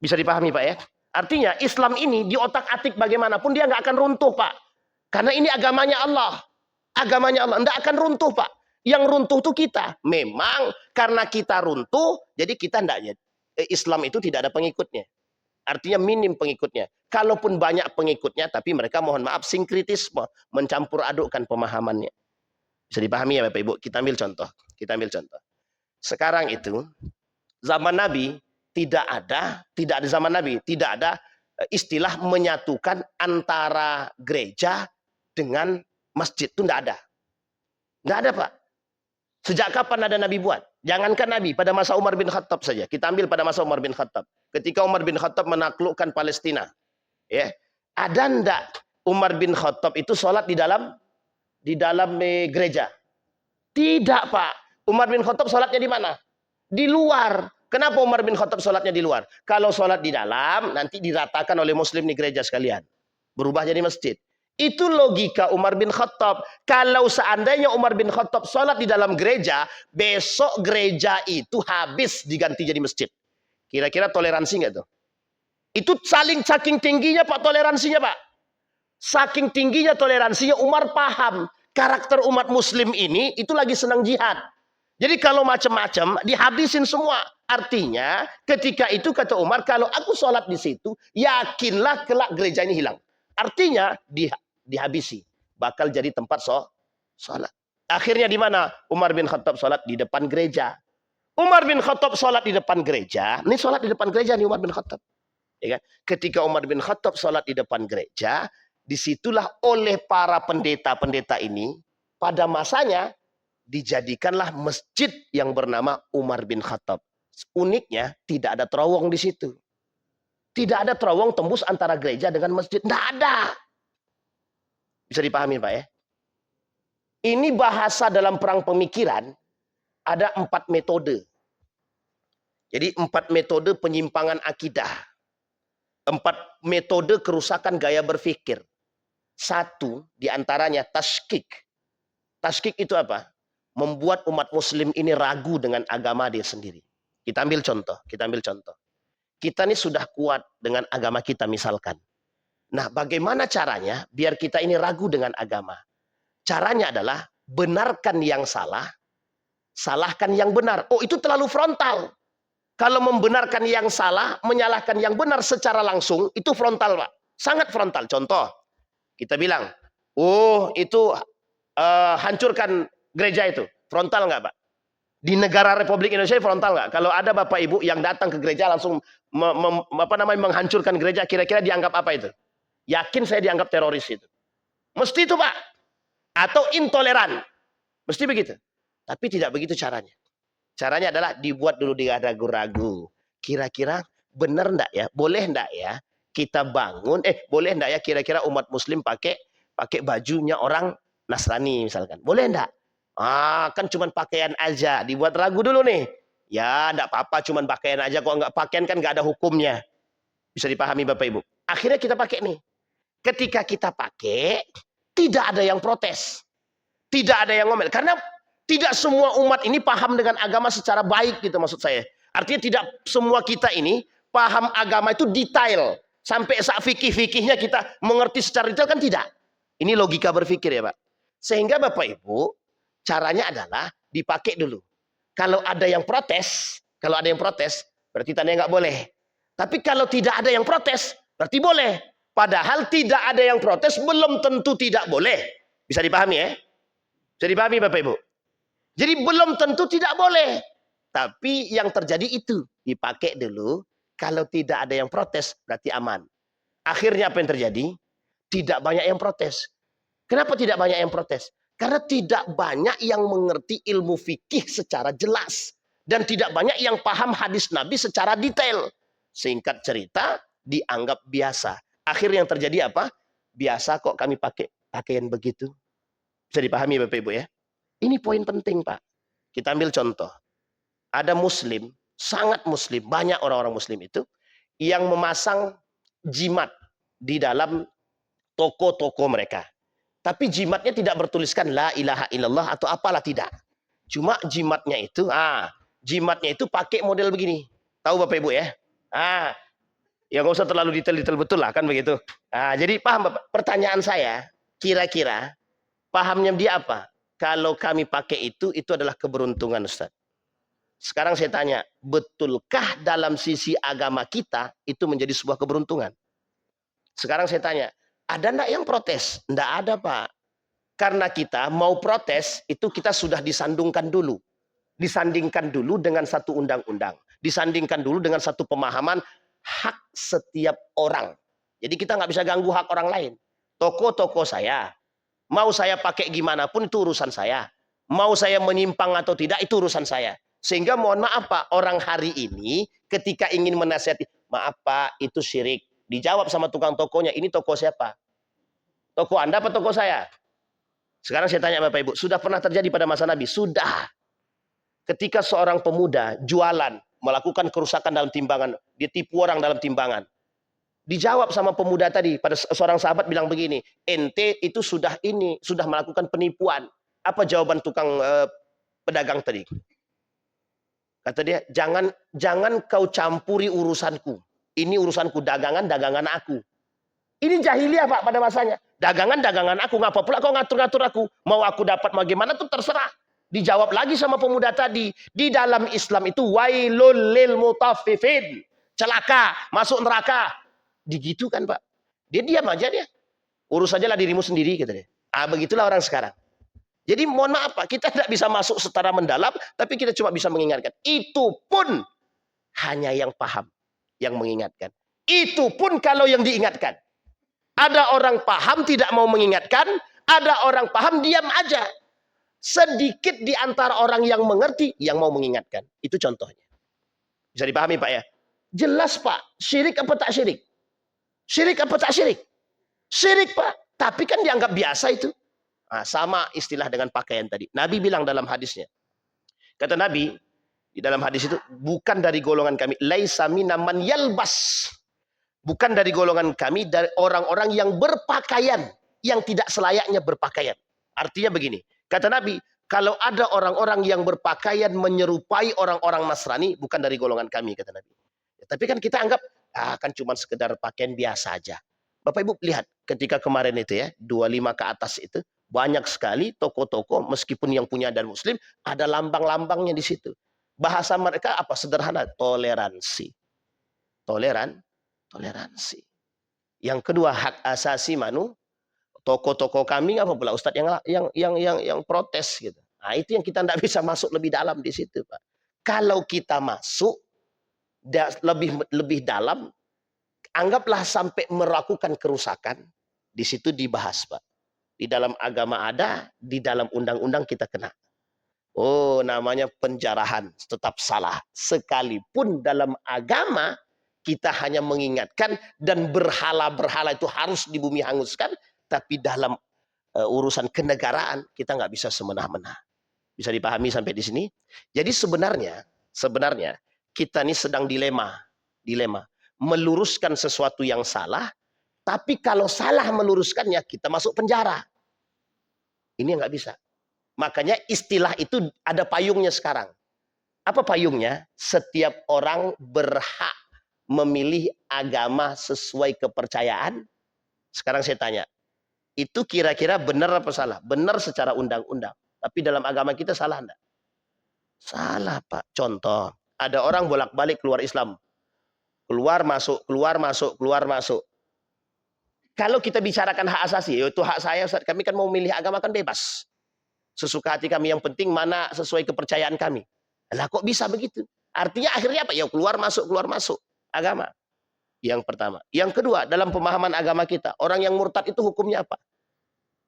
Bisa dipahami Pak ya? Artinya Islam ini di otak-atik bagaimanapun dia nggak akan runtuh Pak. Karena ini agamanya Allah. Agamanya Allah nggak akan runtuh Pak. Yang runtuh tuh kita. Memang karena kita runtuh, jadi kita nggak. Islam itu tidak ada pengikutnya. Artinya minim pengikutnya. Kalaupun banyak pengikutnya, tapi mereka mohon maaf sinkritisme, mencampur adukkan pemahamannya. Bisa dipahami ya Bapak Ibu? Kita ambil contoh. Sekarang itu zaman Nabi tidak ada zaman Nabi tidak ada istilah menyatukan antara gereja dengan masjid, itu tidak ada. Tidak ada Pak. Sejak kapan ada Nabi buat? Jangankan Nabi, pada masa Umar bin Khattab saja. Kita ambil pada masa Umar bin Khattab. Ketika Umar bin Khattab menaklukkan Palestina, ya, ada ndak Umar bin Khattab itu sholat di dalam gereja? Tidak Pak. Umar bin Khattab sholatnya di mana? Di luar. Kenapa Umar bin Khattab sholatnya di luar? Kalau sholat di dalam, nanti diratakan oleh muslim di gereja sekalian. Berubah jadi masjid. Itu logika Umar bin Khattab. Kalau seandainya Umar bin Khattab sholat di dalam gereja, besok gereja itu habis diganti jadi masjid. Kira-kira toleransi nggak tuh? Itu saking tingginya Pak toleransinya Pak. Saking tingginya toleransinya Umar paham. Karakter umat muslim ini itu lagi senang jihad. Jadi kalau macam-macam dihabisin semua. Artinya ketika itu kata Umar, kalau aku sholat di situ, yakinlah kelak gereja ini hilang. Artinya dihabisi. Bakal jadi tempat sholat. Akhirnya di mana? Umar bin Khattab sholat di depan gereja. Umar bin Khattab sholat di depan gereja. Ini sholat di depan gereja nih Umar bin Khattab. Ya kan? Ketika Umar bin Khattab sholat di depan gereja, disitulah oleh para pendeta-pendeta ini, pada masanya dijadikanlah masjid yang bernama Umar bin Khattab. Uniknya, tidak ada terowong di situ. Tidak ada terowong tembus antara gereja dengan masjid. Tidak ada. Bisa dipahami Pak ya? Ini bahasa dalam perang pemikiran, ada 4 metode. Jadi 4 metode penyimpangan akidah. 4 metode kerusakan gaya berpikir. 1 diantaranya taskik. Taskik itu apa? Membuat umat muslim ini ragu dengan agama dia sendiri. Kita ambil contoh. Kita ini sudah kuat dengan agama kita misalkan. Nah, bagaimana caranya biar kita ini ragu dengan agama? Caranya adalah benarkan yang salah, salahkan yang benar. Oh, itu terlalu frontal. Kalau membenarkan yang salah, menyalahkan yang benar secara langsung, itu frontal, Pak. Sangat frontal. Contoh, kita bilang, oh itu hancurkan gereja itu. Frontal nggak, Pak? Di negara Republik Indonesia frontal nggak? Kalau ada Bapak Ibu yang datang ke gereja langsung menghancurkan gereja, kira-kira dianggap apa itu? Yakin saya dianggap teroris itu. Mesti itu, Pak. Atau intoleran. Mesti begitu. Tapi tidak begitu caranya. Caranya adalah dibuat dulu dia ragu-ragu. Kira-kira benar enggak ya? Boleh enggak ya? Kita bangun, boleh enggak ya kira-kira umat muslim pakai bajunya orang Nasrani misalkan. Boleh enggak? Kan cuman pakaian aja. Dibuat ragu dulu nih. Ya, enggak apa-apa cuman pakaian aja. Kok enggak pakaian kan enggak ada hukumnya. Bisa dipahami Bapak Ibu. Akhirnya kita pakai nih. Ketika kita pakai, tidak ada yang protes. Tidak ada yang ngomel. Karena tidak semua umat ini paham dengan agama secara baik gitu maksud saya. Artinya tidak semua kita ini paham agama itu detail. Sampai fikih-fikihnya kita mengerti secara detail kan tidak. Ini logika berpikir ya Pak. Sehingga Bapak Ibu, caranya adalah dipakai dulu. Kalau ada yang protes, berarti tandanya nggak boleh. Tapi kalau tidak ada yang protes, berarti boleh. Padahal tidak ada yang protes belum tentu tidak boleh. Bisa dipahami ya? Bisa dipahami Bapak Ibu? Jadi belum tentu tidak boleh. Tapi yang terjadi itu dipakai dulu. Kalau tidak ada yang protes berarti aman. Akhirnya apa yang terjadi? Tidak banyak yang protes. Kenapa tidak banyak yang protes? Karena tidak banyak yang mengerti ilmu fikih secara jelas. Dan tidak banyak yang paham hadis Nabi secara detail. Singkat cerita, dianggap biasa. Akhirnya yang terjadi apa? Biasa kok kami pakai pakaian begitu. Bisa dipahami Bapak Ibu ya? Ini poin penting Pak. Kita ambil contoh. Ada muslim, sangat muslim, banyak orang-orang muslim itu yang memasang jimat di dalam toko-toko mereka. Tapi jimatnya tidak bertuliskan la ilaha illallah atau apalah, tidak. Cuma jimatnya itu pakai model begini. Tahu Bapak Ibu ya? Ya nggak usah terlalu detail-detail betul lah kan begitu. Jadi paham Bapak? Pertanyaan saya, kira-kira pahamnya dia apa? Kalau kami pakai itu adalah keberuntungan Ustaz. Sekarang saya tanya, betulkah dalam sisi agama kita itu menjadi sebuah keberuntungan? Sekarang saya tanya, ada enggak yang protes? Enggak ada Pak. Karena kita mau protes, itu kita sudah disandungkan dulu. Disandingkan dulu dengan satu undang-undang. Disandingkan dulu dengan satu pemahaman hak setiap orang. Jadi kita nggak bisa ganggu hak orang lain. Toko-toko saya, mau saya pakai gimana pun itu urusan saya. Mau saya menyimpang atau tidak itu urusan saya. Sehingga mohon maaf Pak, orang hari ini ketika ingin menasihati, maaf Pak itu syirik. Dijawab sama tukang tokonya, ini toko siapa? Toko Anda apa toko saya? Sekarang saya tanya Bapak Ibu, sudah pernah terjadi pada masa Nabi? Sudah. Ketika seorang pemuda jualan, melakukan kerusakan dalam timbangan, dia tipu orang dalam timbangan. Dijawab sama pemuda tadi, pada seorang sahabat bilang begini, ente itu sudah melakukan penipuan. Apa jawaban tukang pedagang tadi? Kata dia, jangan kau campuri urusanku. Ini urusanku, dagangan aku. Ini jahiliyah Pak pada masanya. Dagangan aku, ngapa pula kau ngatur-ngatur aku? Mau aku dapat bagaimana tuh terserah. Dijawab lagi sama pemuda tadi, di dalam Islam itu wailul lil mutaffifin. Celaka, masuk neraka. Digitu kan Pak. Dia diam aja dia. Urus sajalah dirimu sendiri, kata dia. Begitulah orang sekarang. Jadi mohon maaf Pak, kita tidak bisa masuk secara mendalam, tapi kita cuma bisa mengingatkan. Itu pun hanya yang paham, yang mengingatkan. Itu pun kalau yang diingatkan. Ada orang paham tidak mau mengingatkan, ada orang paham diam aja. Sedikit di antara orang yang mengerti yang mau mengingatkan. Itu contohnya. Bisa dipahami Pak ya? Jelas Pak, syirik apa tak syirik? Syirik apa tak syirik? Syirik Pak, tapi kan dianggap biasa itu. Nah, sama istilah dengan pakaian tadi. Nabi bilang dalam hadisnya. Kata Nabi, di dalam hadis itu, bukan dari golongan kami. Laisa minna man yalbas. Bukan dari golongan kami, dari orang-orang yang berpakaian. Yang tidak selayaknya berpakaian. Artinya begini. Kata Nabi, kalau ada orang-orang yang berpakaian menyerupai orang-orang Nasrani, bukan dari golongan kami, kata Nabi. Ya, tapi kan kita anggap, kan cuma sekedar pakaian biasa aja. Bapak Ibu lihat, ketika kemarin itu ya, 25 ke atas itu, banyak sekali toko-toko, meskipun yang punya dan muslim, ada lambang-lambangnya di situ. Bahasa mereka apa? Sederhana, toleransi. Toleransi. Yang kedua, hak asasi manusia. Toko-toko kambing apa pula Ustadz yang protes gitu. Nah, itu yang kita tidak bisa masuk lebih dalam di situ, Pak. Kalau kita masuk lebih dalam, anggaplah sampai melakukan kerusakan, di situ dibahas, Pak. Di dalam agama ada, di dalam undang-undang kita kena. Oh, namanya penjarahan, tetap salah. Sekalipun dalam agama kita hanya mengingatkan dan berhala-berhala itu harus di bumi hanguskan, tapi dalam urusan kenegaraan kita nggak bisa semena-mena. Bisa dipahami sampai di sini? Jadi sebenarnya kita ini sedang dilema. Meluruskan sesuatu yang salah, tapi kalau salah meluruskannya kita masuk penjara. Ini nggak bisa. Makanya istilah itu ada payungnya sekarang. Apa payungnya? Setiap orang berhak memilih agama sesuai kepercayaan. Sekarang saya tanya, itu kira-kira benar apa salah? Benar secara undang-undang. Tapi dalam agama kita salah enggak? Salah Pak. Contoh, ada orang bolak-balik keluar Islam. Keluar masuk. Kalau kita bicarakan hak asasi, itu hak saya Ustaz. Kami kan mau memilih agama kan bebas. Sesuka hati kami yang penting mana sesuai kepercayaan kami. Lah kok bisa begitu? Artinya akhirnya apa? Ya keluar masuk agama. Yang pertama. Yang kedua, dalam pemahaman agama kita, orang yang murtad itu hukumnya apa?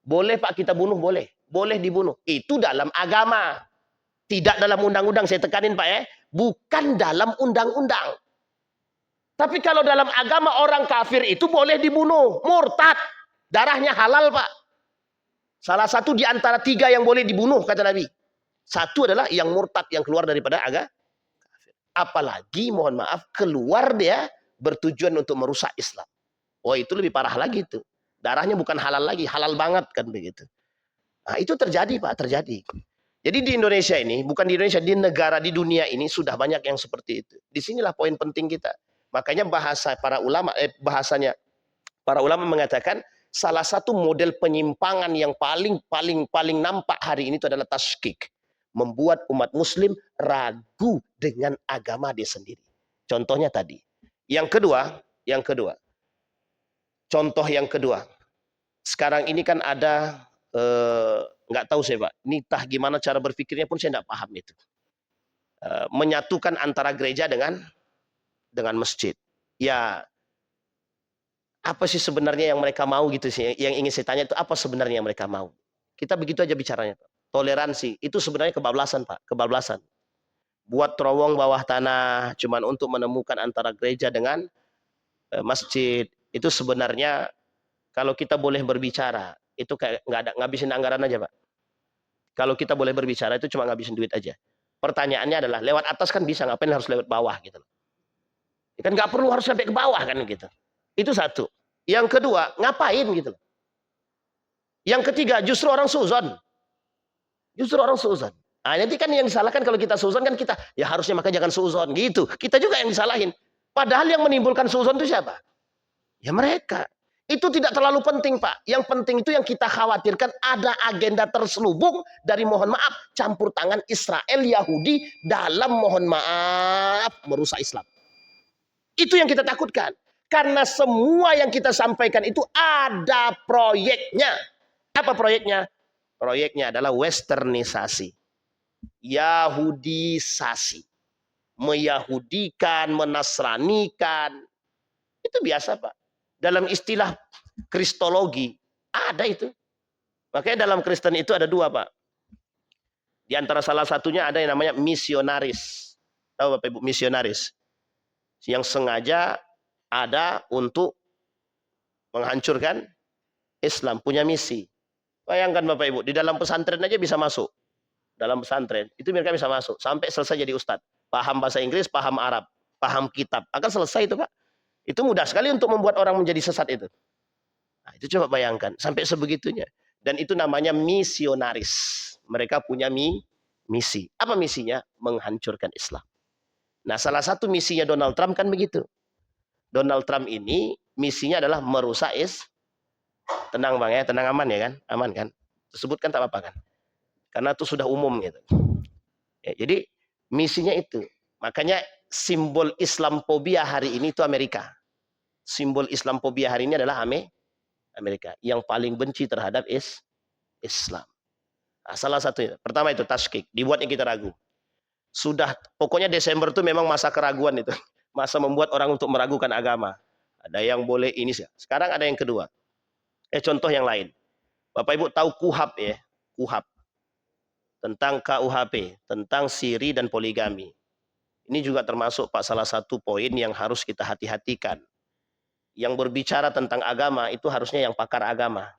Boleh Pak kita bunuh, boleh. Boleh dibunuh. Itu dalam agama. Tidak dalam undang-undang, saya tekanin Pak ya. Bukan dalam undang-undang. Tapi kalau dalam agama orang kafir itu boleh dibunuh. Murtad. Darahnya halal Pak. Salah satu di antara 3 yang boleh dibunuh, kata Nabi. Satu adalah yang murtad, yang keluar daripada agama. Apalagi, mohon maaf, keluar dia bertujuan untuk merusak Islam. Oh, itu lebih parah lagi itu. Darahnya bukan halal lagi, halal banget kan begitu. Nah, itu terjadi Pak, terjadi. Jadi di Indonesia ini, bukan di Indonesia, di negara, di dunia ini sudah banyak yang seperti itu. Disinilah poin penting kita. Makanya bahasanya para ulama mengatakan salah satu model penyimpangan yang paling nampak hari ini itu adalah tasykik. Membuat umat muslim ragu dengan agama dia sendiri. Contohnya tadi. Yang kedua. Contoh yang kedua. Sekarang ini kan ada, nggak tahu saya Pak, nitah gimana cara berpikirnya pun saya nggak paham itu. Menyatukan antara gereja dengan masjid. Ya, apa sih sebenarnya yang mereka mau gitu sih? Yang ingin saya tanya itu apa sebenarnya yang mereka mau? Kita begitu aja bicaranya Pak. Toleransi, itu sebenarnya kebablasan Pak, kebablasan. Buat terowong bawah tanah, cuman untuk menemukan antara gereja dengan masjid. Itu sebenarnya kalau kita boleh berbicara, itu kayak ngabisin anggaran aja Pak. Kalau kita boleh berbicara itu cuma ngabisin duit aja. Pertanyaannya adalah, lewat atas kan bisa, ngapain harus lewat bawah gitu loh. Kan nggak perlu harus sampai ke bawah kan gitu. Itu satu. Yang kedua, ngapain gitu loh. Yang ketiga, justru orang suzon. Nah, nanti kan yang disalahkan kalau kita suzon kan kita, ya harusnya maka jangan suzon gitu. Kita juga yang disalahin. Padahal yang menimbulkan suzon itu siapa? Ya mereka. Itu tidak terlalu penting Pak. Yang penting itu yang kita khawatirkan ada agenda terselubung dari mohon maaf campur tangan Israel Yahudi dalam mohon maaf merusak Islam. Itu yang kita takutkan. Karena semua yang kita sampaikan itu ada proyeknya. Apa proyeknya? Proyeknya adalah westernisasi. Yahudisasi. Meyahudikan, menasranikan. Itu biasa, Pak. Dalam istilah kristologi, ada itu. Makanya dalam Kristen itu ada dua, Pak. Di antara salah satunya ada yang namanya misionaris. Tahu Bapak Ibu, misionaris. Yang sengaja ada untuk menghancurkan Islam, punya misi. Bayangkan Bapak Ibu, di dalam pesantren aja bisa masuk. Dalam pesantren, itu mereka bisa masuk. Sampai selesai jadi ustadz. Paham bahasa Inggris, paham Arab, paham kitab. Akan selesai itu, Pak. Itu mudah sekali untuk membuat orang menjadi sesat itu. Nah, itu coba bayangkan, sampai sebegitunya. Dan itu namanya misionaris. Mereka punya misi. Apa misinya? Menghancurkan Islam. Nah, salah satu misinya Donald Trump kan begitu. Donald Trump ini misinya adalah merusak tenang Bang ya, tenang aman ya kan? Aman kan? Tersebutkan tak apa-apa kan? Karena itu sudah umum gitu. Ya, jadi misinya itu. Makanya simbol Islamophobia hari ini itu Amerika. Simbol Islamophobia hari ini adalah Amerika. Yang paling benci terhadap Islam. Nah, salah satunya. Pertama itu tashkik. Dibuatnya kita ragu. Sudah, pokoknya Desember itu memang masa keraguan itu. Masa membuat orang untuk meragukan agama. Ada yang boleh ini. Sekarang ada yang kedua. Contoh yang lain. Bapak Ibu tahu KUHP ya? KUHP. Tentang KUHP. Tentang siri dan poligami. Ini juga termasuk Pak salah satu poin yang harus kita hati-hatikan. Yang berbicara tentang agama itu harusnya yang pakar agama.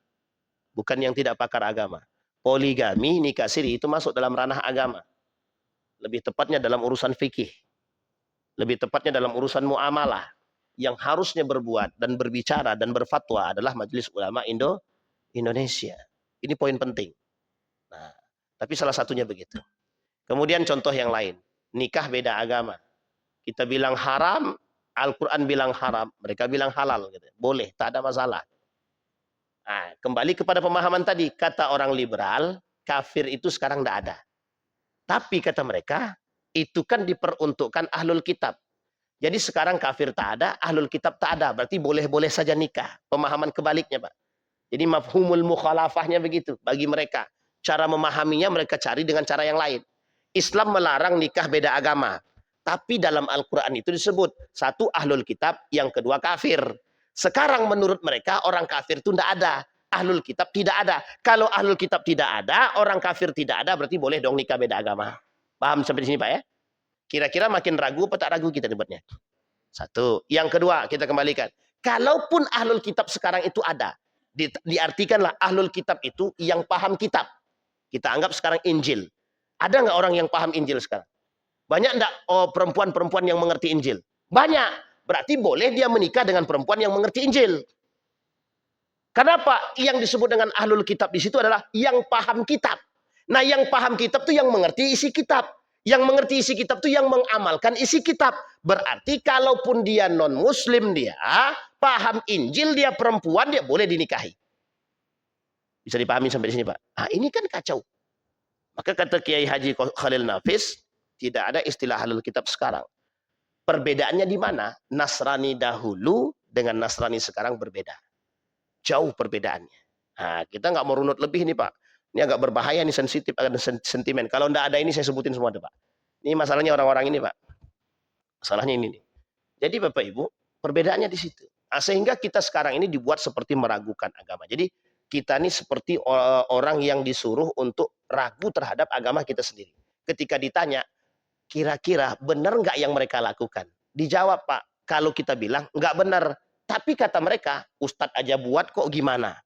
Bukan yang tidak pakar agama. Poligami, nikah siri itu masuk dalam ranah agama. Lebih tepatnya dalam urusan fikih. Lebih tepatnya dalam urusan muamalah. Yang harusnya berbuat dan berbicara dan berfatwa adalah Majelis Ulama Indonesia. Ini poin penting. Nah, tapi salah satunya begitu. Kemudian contoh yang lain. Nikah beda agama. Kita bilang haram, Al-Quran bilang haram, mereka bilang halal. Gitu. Boleh, tak ada masalah. Nah, kembali kepada pemahaman tadi. Kata orang liberal, kafir itu sekarang tidak ada. Tapi kata mereka, itu kan diperuntukkan ahlul kitab. Jadi sekarang kafir tak ada, ahlul kitab tak ada. Berarti boleh-boleh saja nikah. Pemahaman kebaliknya, Pak. Jadi mafhumul mukhalafahnya begitu. Bagi mereka. Cara memahaminya mereka cari dengan cara yang lain. Islam melarang nikah beda agama. Tapi dalam Al-Quran itu disebut. Satu ahlul kitab, yang kedua kafir. Sekarang menurut mereka orang kafir itu tidak ada. Ahlul kitab tidak ada. Kalau ahlul kitab tidak ada, orang kafir tidak ada, berarti boleh dong nikah beda agama. Paham sampai di sini Pak ya? Kira-kira makin ragu apa tak ragu kita debatnya? Satu. Yang kedua, kita kembalikan. Kalaupun ahlul kitab sekarang itu ada, diartikanlah ahlul kitab itu yang paham kitab. Kita anggap sekarang Injil. Ada nggak orang yang paham Injil sekarang? Banyak enggak perempuan-perempuan yang mengerti Injil? Banyak. Berarti boleh dia menikah dengan perempuan yang mengerti Injil. Kenapa? Yang disebut dengan ahlul kitab di situ adalah yang paham kitab. Nah, yang paham kitab itu yang mengerti isi kitab. Yang mengerti isi kitab itu yang mengamalkan isi kitab. Berarti kalaupun dia non-muslim dia, paham Injil, dia perempuan, dia boleh dinikahi. Bisa dipahami sampai di sini, Pak? Nah, ini kan kacau. Maka kata Kiai Haji Khalil Nafis, tidak ada istilah ahlul kitab sekarang. Perbedaannya di mana? Nasrani dahulu dengan Nasrani sekarang berbeda. Jauh perbedaannya. Nah, kita nggak mau runut lebih nih Pak. Ini agak berbahaya nih, sensitif, agak sentimen. Kalau nggak ada ini saya sebutin semua deh Pak. Ini masalahnya orang-orang ini Pak. Masalahnya ini nih. Jadi Bapak Ibu, perbedaannya di situ. Nah, sehingga kita sekarang ini dibuat seperti meragukan agama. Jadi kita ini seperti orang yang disuruh untuk ragu terhadap agama kita sendiri. Ketika ditanya, kira-kira benar nggak yang mereka lakukan? Dijawab Pak, kalau kita bilang nggak benar. Tapi kata mereka, Ustadz aja buat kok gimana?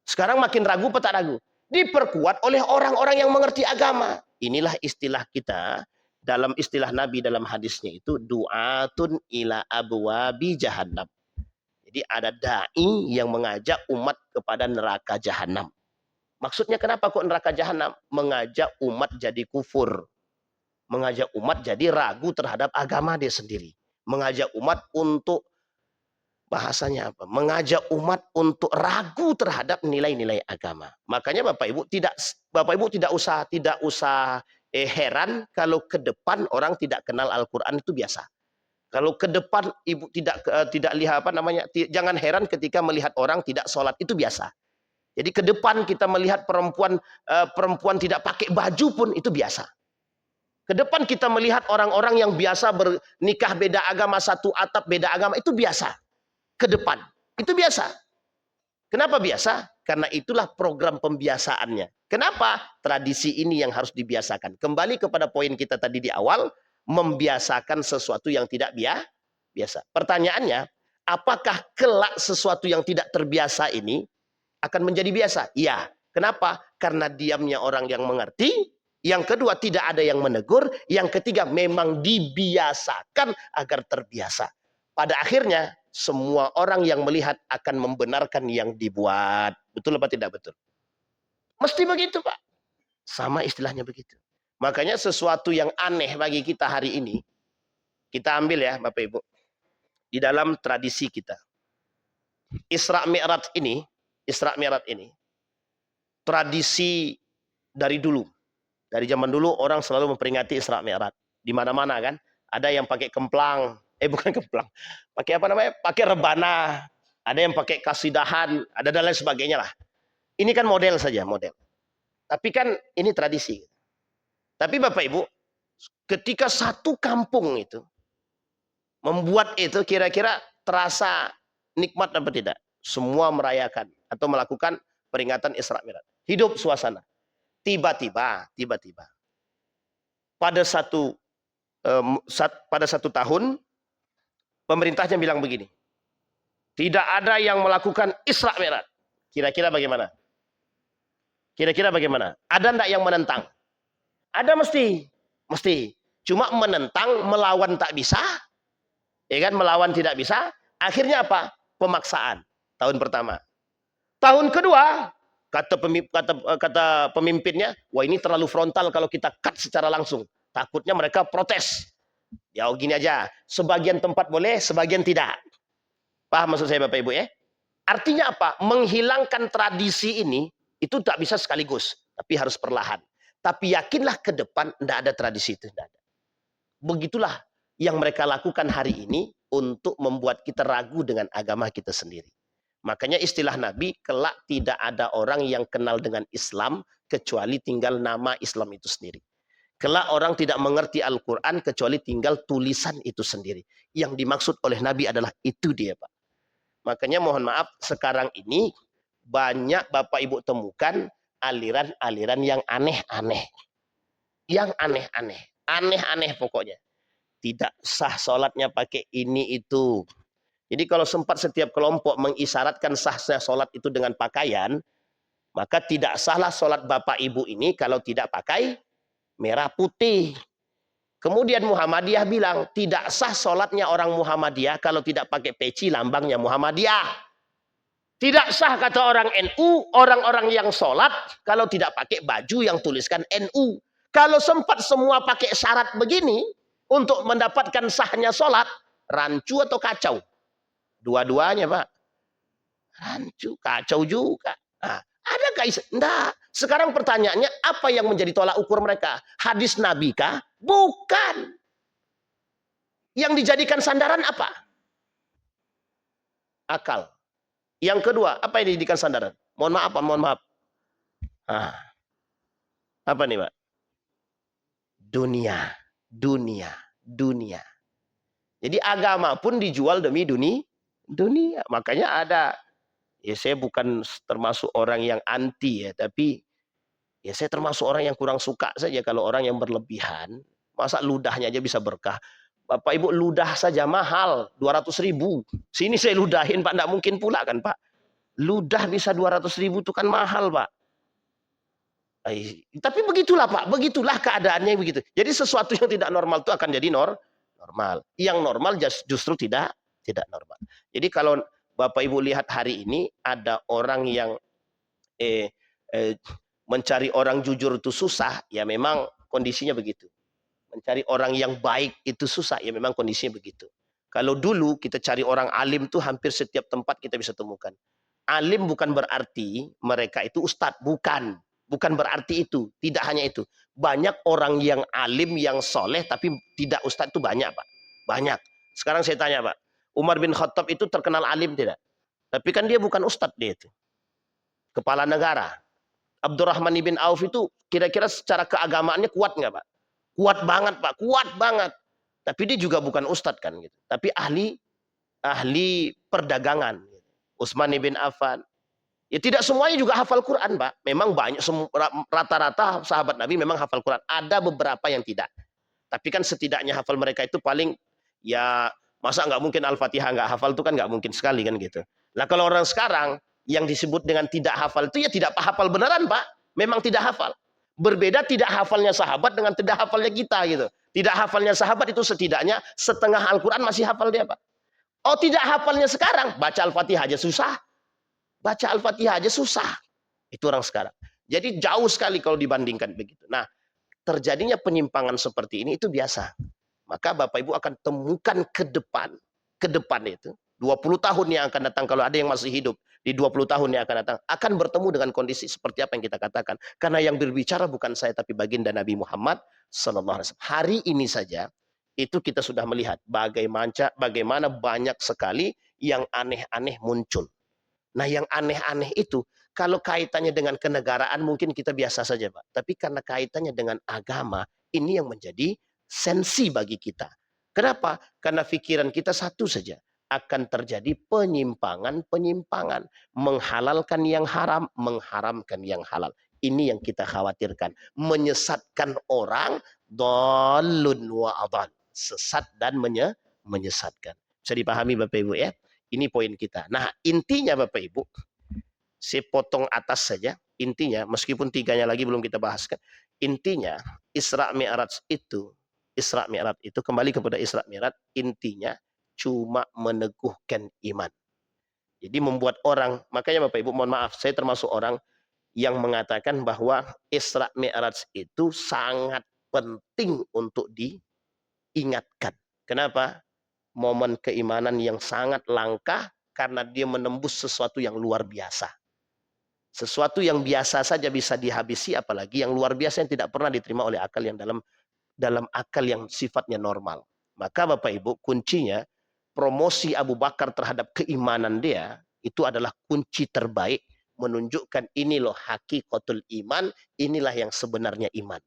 Sekarang makin ragu apa tak ragu? Diperkuat oleh orang-orang yang mengerti agama. Inilah istilah kita, dalam istilah Nabi dalam hadisnya itu, du'atun ila abwabi jahannam. Jadi ada da'i yang mengajak umat kepada neraka jahannam. Maksudnya kenapa kok neraka jahannam? Mengajak umat jadi kufur. Mengajak umat jadi ragu terhadap agama dia sendiri. Mengajak umat untuk bahasanya apa? Mengajak umat untuk ragu terhadap nilai-nilai agama. Makanya Bapak Ibu tidak usah heran kalau ke depan orang tidak kenal Al-Quran, itu biasa. Kalau ke depan ibu tidak lihat apa namanya, jangan heran ketika melihat orang tidak sholat, itu biasa. Jadi ke depan kita melihat perempuan tidak pakai baju pun itu biasa. Ke depan kita melihat orang-orang yang biasa bernikah beda agama, satu atap beda agama, itu biasa. Ke depan itu biasa. Kenapa biasa? Karena itulah program pembiasaannya. Kenapa? Tradisi ini yang harus dibiasakan. Kembali kepada poin kita tadi di awal, membiasakan sesuatu yang tidak biasa. Pertanyaannya, apakah kelak sesuatu yang tidak terbiasa ini akan menjadi biasa? Iya. Kenapa? Karena diamnya orang yang mengerti. Yang kedua, tidak ada yang menegur. Yang ketiga, memang dibiasakan agar terbiasa. Pada akhirnya, semua orang yang melihat akan membenarkan yang dibuat. Betul apa tidak betul? Mesti begitu, Pak. Sama istilahnya begitu. Makanya sesuatu yang aneh bagi kita hari ini, kita ambil ya Bapak Ibu. Di dalam tradisi kita. Isra Mi'raj ini, tradisi dari dulu. Dari zaman dulu orang selalu memperingati Isra Mi'raj. Di mana-mana kan. Ada yang pakai kemplang. Bukan kemplang. Pakai apa namanya? Pakai rebana. Ada yang pakai kasidahan. Ada dan lain sebagainya lah. Ini kan model saja, model. Tapi kan ini tradisi. Tapi Bapak Ibu, ketika satu kampung itu membuat itu, kira-kira terasa nikmat apa tidak? Semua merayakan atau melakukan peringatan Isra Mi'raj. Hidup suasana. Tiba-tiba pada satu tahun pemerintahnya bilang begini, tidak ada yang melakukan Isra Mi'raj. Kira-kira bagaimana? Ada enggak yang menentang? Ada mesti. Cuma menentang, melawan tak bisa. Ya kan, melawan tidak bisa. Akhirnya apa? Pemaksaan. Tahun pertama. Tahun kedua, kata pemimpinnya, wah ini terlalu frontal kalau kita cut secara langsung. Takutnya mereka protes. Ya gini aja, sebagian tempat boleh, sebagian tidak. Paham maksud saya Bapak Ibu ya? Artinya apa? Menghilangkan tradisi ini, itu tak bisa sekaligus. Tapi harus perlahan. Tapi yakinlah ke depan tidak ada tradisi itu. Tidak ada. Begitulah yang mereka lakukan hari ini untuk membuat kita ragu dengan agama kita sendiri. Makanya istilah Nabi, kelak tidak ada orang yang kenal dengan Islam kecuali tinggal nama Islam itu sendiri. Kelak orang tidak mengerti Al-Quran kecuali tinggal tulisan itu sendiri. Yang dimaksud oleh Nabi adalah itu dia, Pak. Makanya mohon maaf, sekarang ini banyak Bapak Ibu temukan aliran-aliran yang aneh-aneh. Yang aneh-aneh. Aneh-aneh pokoknya. Tidak sah sholatnya pakai ini itu. Jadi kalau sempat setiap kelompok mengisyaratkan sahnya sholat itu dengan pakaian, maka tidak sahlah sholat Bapak Ibu ini kalau tidak pakai merah putih. Kemudian Muhammadiyah bilang, tidak sah sholatnya orang Muhammadiyah kalau tidak pakai peci lambangnya Muhammadiyah. Tidak sah kata orang NU, orang-orang yang sholat kalau tidak pakai baju yang tuliskan NU. Kalau sempat semua pakai syarat begini, untuk mendapatkan sahnya sholat, rancu atau kacau? Dua-duanya Pak. Rancu, kacau juga. Nah, adakah? Enggak. Sekarang pertanyaannya, apa yang menjadi tolak ukur mereka? Hadis Nabi kah? Bukan. Yang dijadikan sandaran apa? Akal. Yang kedua, apa yang dijadikan sandaran? Mohon maaf. Nah, apa nih Pak? Dunia. Jadi agama pun dijual demi dunia. Makanya ada, ya saya bukan termasuk orang yang anti ya, tapi ya saya termasuk orang yang kurang suka saja kalau orang yang berlebihan. Masa ludahnya aja bisa berkah. Bapak Ibu, ludah saja mahal, 200.000. Sini saya ludahin Pak, enggak mungkin pula kan Pak. Ludah bisa 200.000 itu kan mahal Pak. Tapi begitulah Pak, begitulah keadaannya begitu. Jadi sesuatu yang tidak normal itu akan jadi normal. Yang normal justru tidak normal. Jadi kalau Bapak Ibu lihat hari ini ada orang yang mencari orang jujur itu susah, ya memang kondisinya begitu. Mencari orang yang baik itu susah, ya memang kondisinya begitu. Kalau dulu kita cari orang alim tuh hampir setiap tempat kita bisa temukan. Alim bukan berarti mereka itu ustadz, bukan berarti itu, tidak hanya itu. Banyak orang yang alim, yang soleh, tapi tidak ustadz itu banyak Pak. Banyak. Sekarang saya tanya Pak, Umar bin Khattab itu terkenal alim tidak? Tapi kan dia bukan ustadz, dia itu kepala negara. Abdurrahman bin Auf itu kira-kira secara keagamaannya kuat nggak Pak? Kuat banget Pak, kuat banget. Tapi dia juga bukan ustadz kan gitu. Tapi ahli perdagangan. Utsman bin Affan. Ya tidak semuanya juga hafal Quran Pak. Memang banyak, rata-rata sahabat Nabi memang hafal Quran. Ada beberapa yang tidak. Tapi kan setidaknya hafal mereka itu paling, ya masa nggak mungkin Al-Fatihah nggak hafal, itu kan nggak mungkin sekali kan gitu. Nah kalau orang sekarang yang disebut dengan tidak hafal itu ya tidak hafal beneran Pak. Memang tidak hafal. Berbeda tidak hafalnya sahabat dengan tidak hafalnya kita gitu. Tidak hafalnya sahabat itu setidaknya setengah Al-Quran masih hafal dia Pak. Oh tidak hafalnya sekarang, baca Al-Fatihah aja susah. Baca Al-Fatihah aja susah. Itu orang sekarang. Jadi jauh sekali kalau dibandingkan begitu. Nah, terjadinya penyimpangan seperti ini itu biasa. Maka Bapak Ibu akan temukan ke depan itu 20 tahun yang akan datang, kalau ada yang masih hidup di 20 tahun yang akan datang, akan bertemu dengan kondisi seperti apa yang kita katakan. Karena yang berbicara bukan saya tapi baginda Nabi Muhammad sallallahu alaihi wasallam. Hari ini saja itu kita sudah melihat bagaimana banyak sekali yang aneh-aneh muncul. Nah, yang aneh-aneh itu kalau kaitannya dengan kenegaraan mungkin kita biasa saja, Pak. Tapi karena kaitannya dengan agama, ini yang menjadi sensi bagi kita. Kenapa? Karena pikiran kita satu saja. Akan terjadi penyimpangan-penyimpangan. Menghalalkan yang haram, mengharamkan yang halal. Ini yang kita khawatirkan. Menyesatkan orang, dhalun wa adhan. Sesat dan menyesatkan. Bisa dipahami Bapak Ibu ya? Ini poin kita. Nah, intinya Bapak Ibu, saya potong atas saja. Intinya, meskipun tiganya lagi belum kita bahaskan. Intinya, Isra Mi'raj itu kembali kepada Isra Mi'raj, intinya cuma meneguhkan iman. Jadi membuat orang, makanya Bapak Ibu mohon maaf, saya termasuk orang yang mengatakan bahwa Isra Mi'raj itu sangat penting untuk diingatkan. Kenapa? Momen keimanan yang sangat langka karena dia menembus sesuatu yang luar biasa. Sesuatu yang biasa saja bisa dihabisi, apalagi yang luar biasa yang tidak pernah diterima oleh akal yang dalam akal yang sifatnya normal. Maka Bapak Ibu, kuncinya promosi Abu Bakar terhadap keimanan dia itu adalah kunci terbaik, menunjukkan ini loh hakikatul iman, inilah yang sebenarnya iman.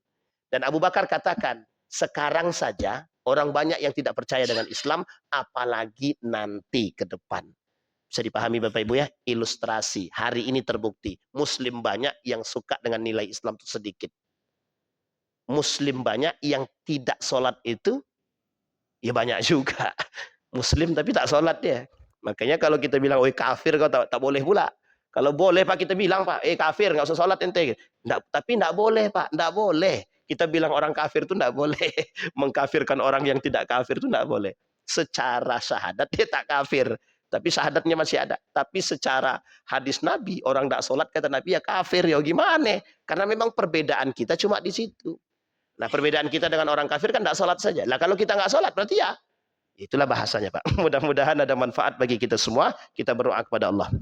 Dan Abu Bakar katakan, sekarang saja orang banyak yang tidak percaya dengan Islam, apalagi nanti ke depan. Bisa dipahami Bapak Ibu ya? Ilustrasi. Hari ini terbukti. Muslim banyak yang suka dengan nilai Islam itu sedikit. Muslim banyak yang tidak sholat itu, ya banyak juga. Muslim tapi tak sholat dia. Makanya kalau kita bilang, oh kafir kau tak boleh pula. Kalau boleh Pak kita bilang Pak, kafir nggak usah sholat ente. Tapi nggak boleh Pak, nggak boleh. Kita bilang orang kafir itu tidak boleh. Mengkafirkan orang yang tidak kafir itu tidak boleh. Secara syahadat dia tak kafir. Tapi syahadatnya masih ada. Tapi secara hadis Nabi, orang tidak sholat kata Nabi ya kafir. Ya gimana? Karena memang perbedaan kita cuma di situ. Nah perbedaan kita dengan orang kafir kan tidak sholat saja. Nah kalau kita nggak sholat berarti ya. Itulah bahasanya Pak. Mudah-mudahan ada manfaat bagi kita semua. Kita berdoa kepada Allah.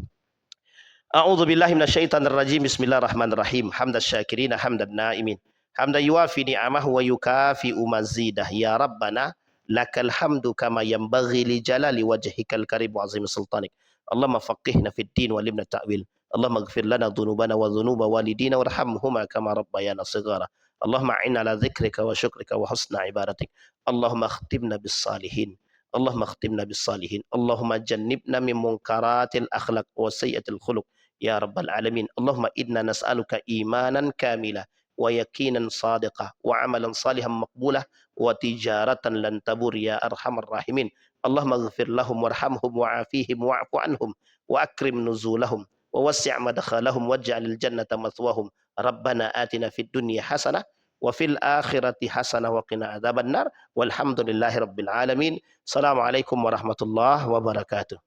A'udzu billahi minasyaitonir rajim. Bismillahirrahmanirrahim. Hamdas syakirina hamdan naimin. Hamda yuafi ni'amahu wa yukafi mazidah. Ya Rabbana lakal hamdu kama yanbaghi li jalali wajhikal karim wa azim sultanik. Allahumma faqihna fid din wa limna ta'wil. Allahumma ighfir lana dhunubana wa dhunuba walidina warhamhuma kama rabbayana shighara. Allahumma a'inna ala dzikrika wa syukrika wa husna ibadatik. Allahumma khtimna bis salihin. Allahumma khtimna bis salihin. Allahumma jannibna min munkaratil akhlaq wa sayyiatil khuluq. Ya Rabbal alamin. Allahumma inna nas'aluka imanan kamila ويقينا صادقا وعملا صالحا مقبولا وتجارة لن تبور يا أرحم الراحمين اللهم اغفر لهم وارحمهم وعافيهم واعف عنهم وأكرم نزولهم ووسع مدخلهم واجعل الجنة مثواهم ربنا آتنا في الدنيا حسنة وفي الآخرة حسنة وقنا عذاب النار والحمد لله رب العالمين السلام عليكم ورحمة الله وبركاته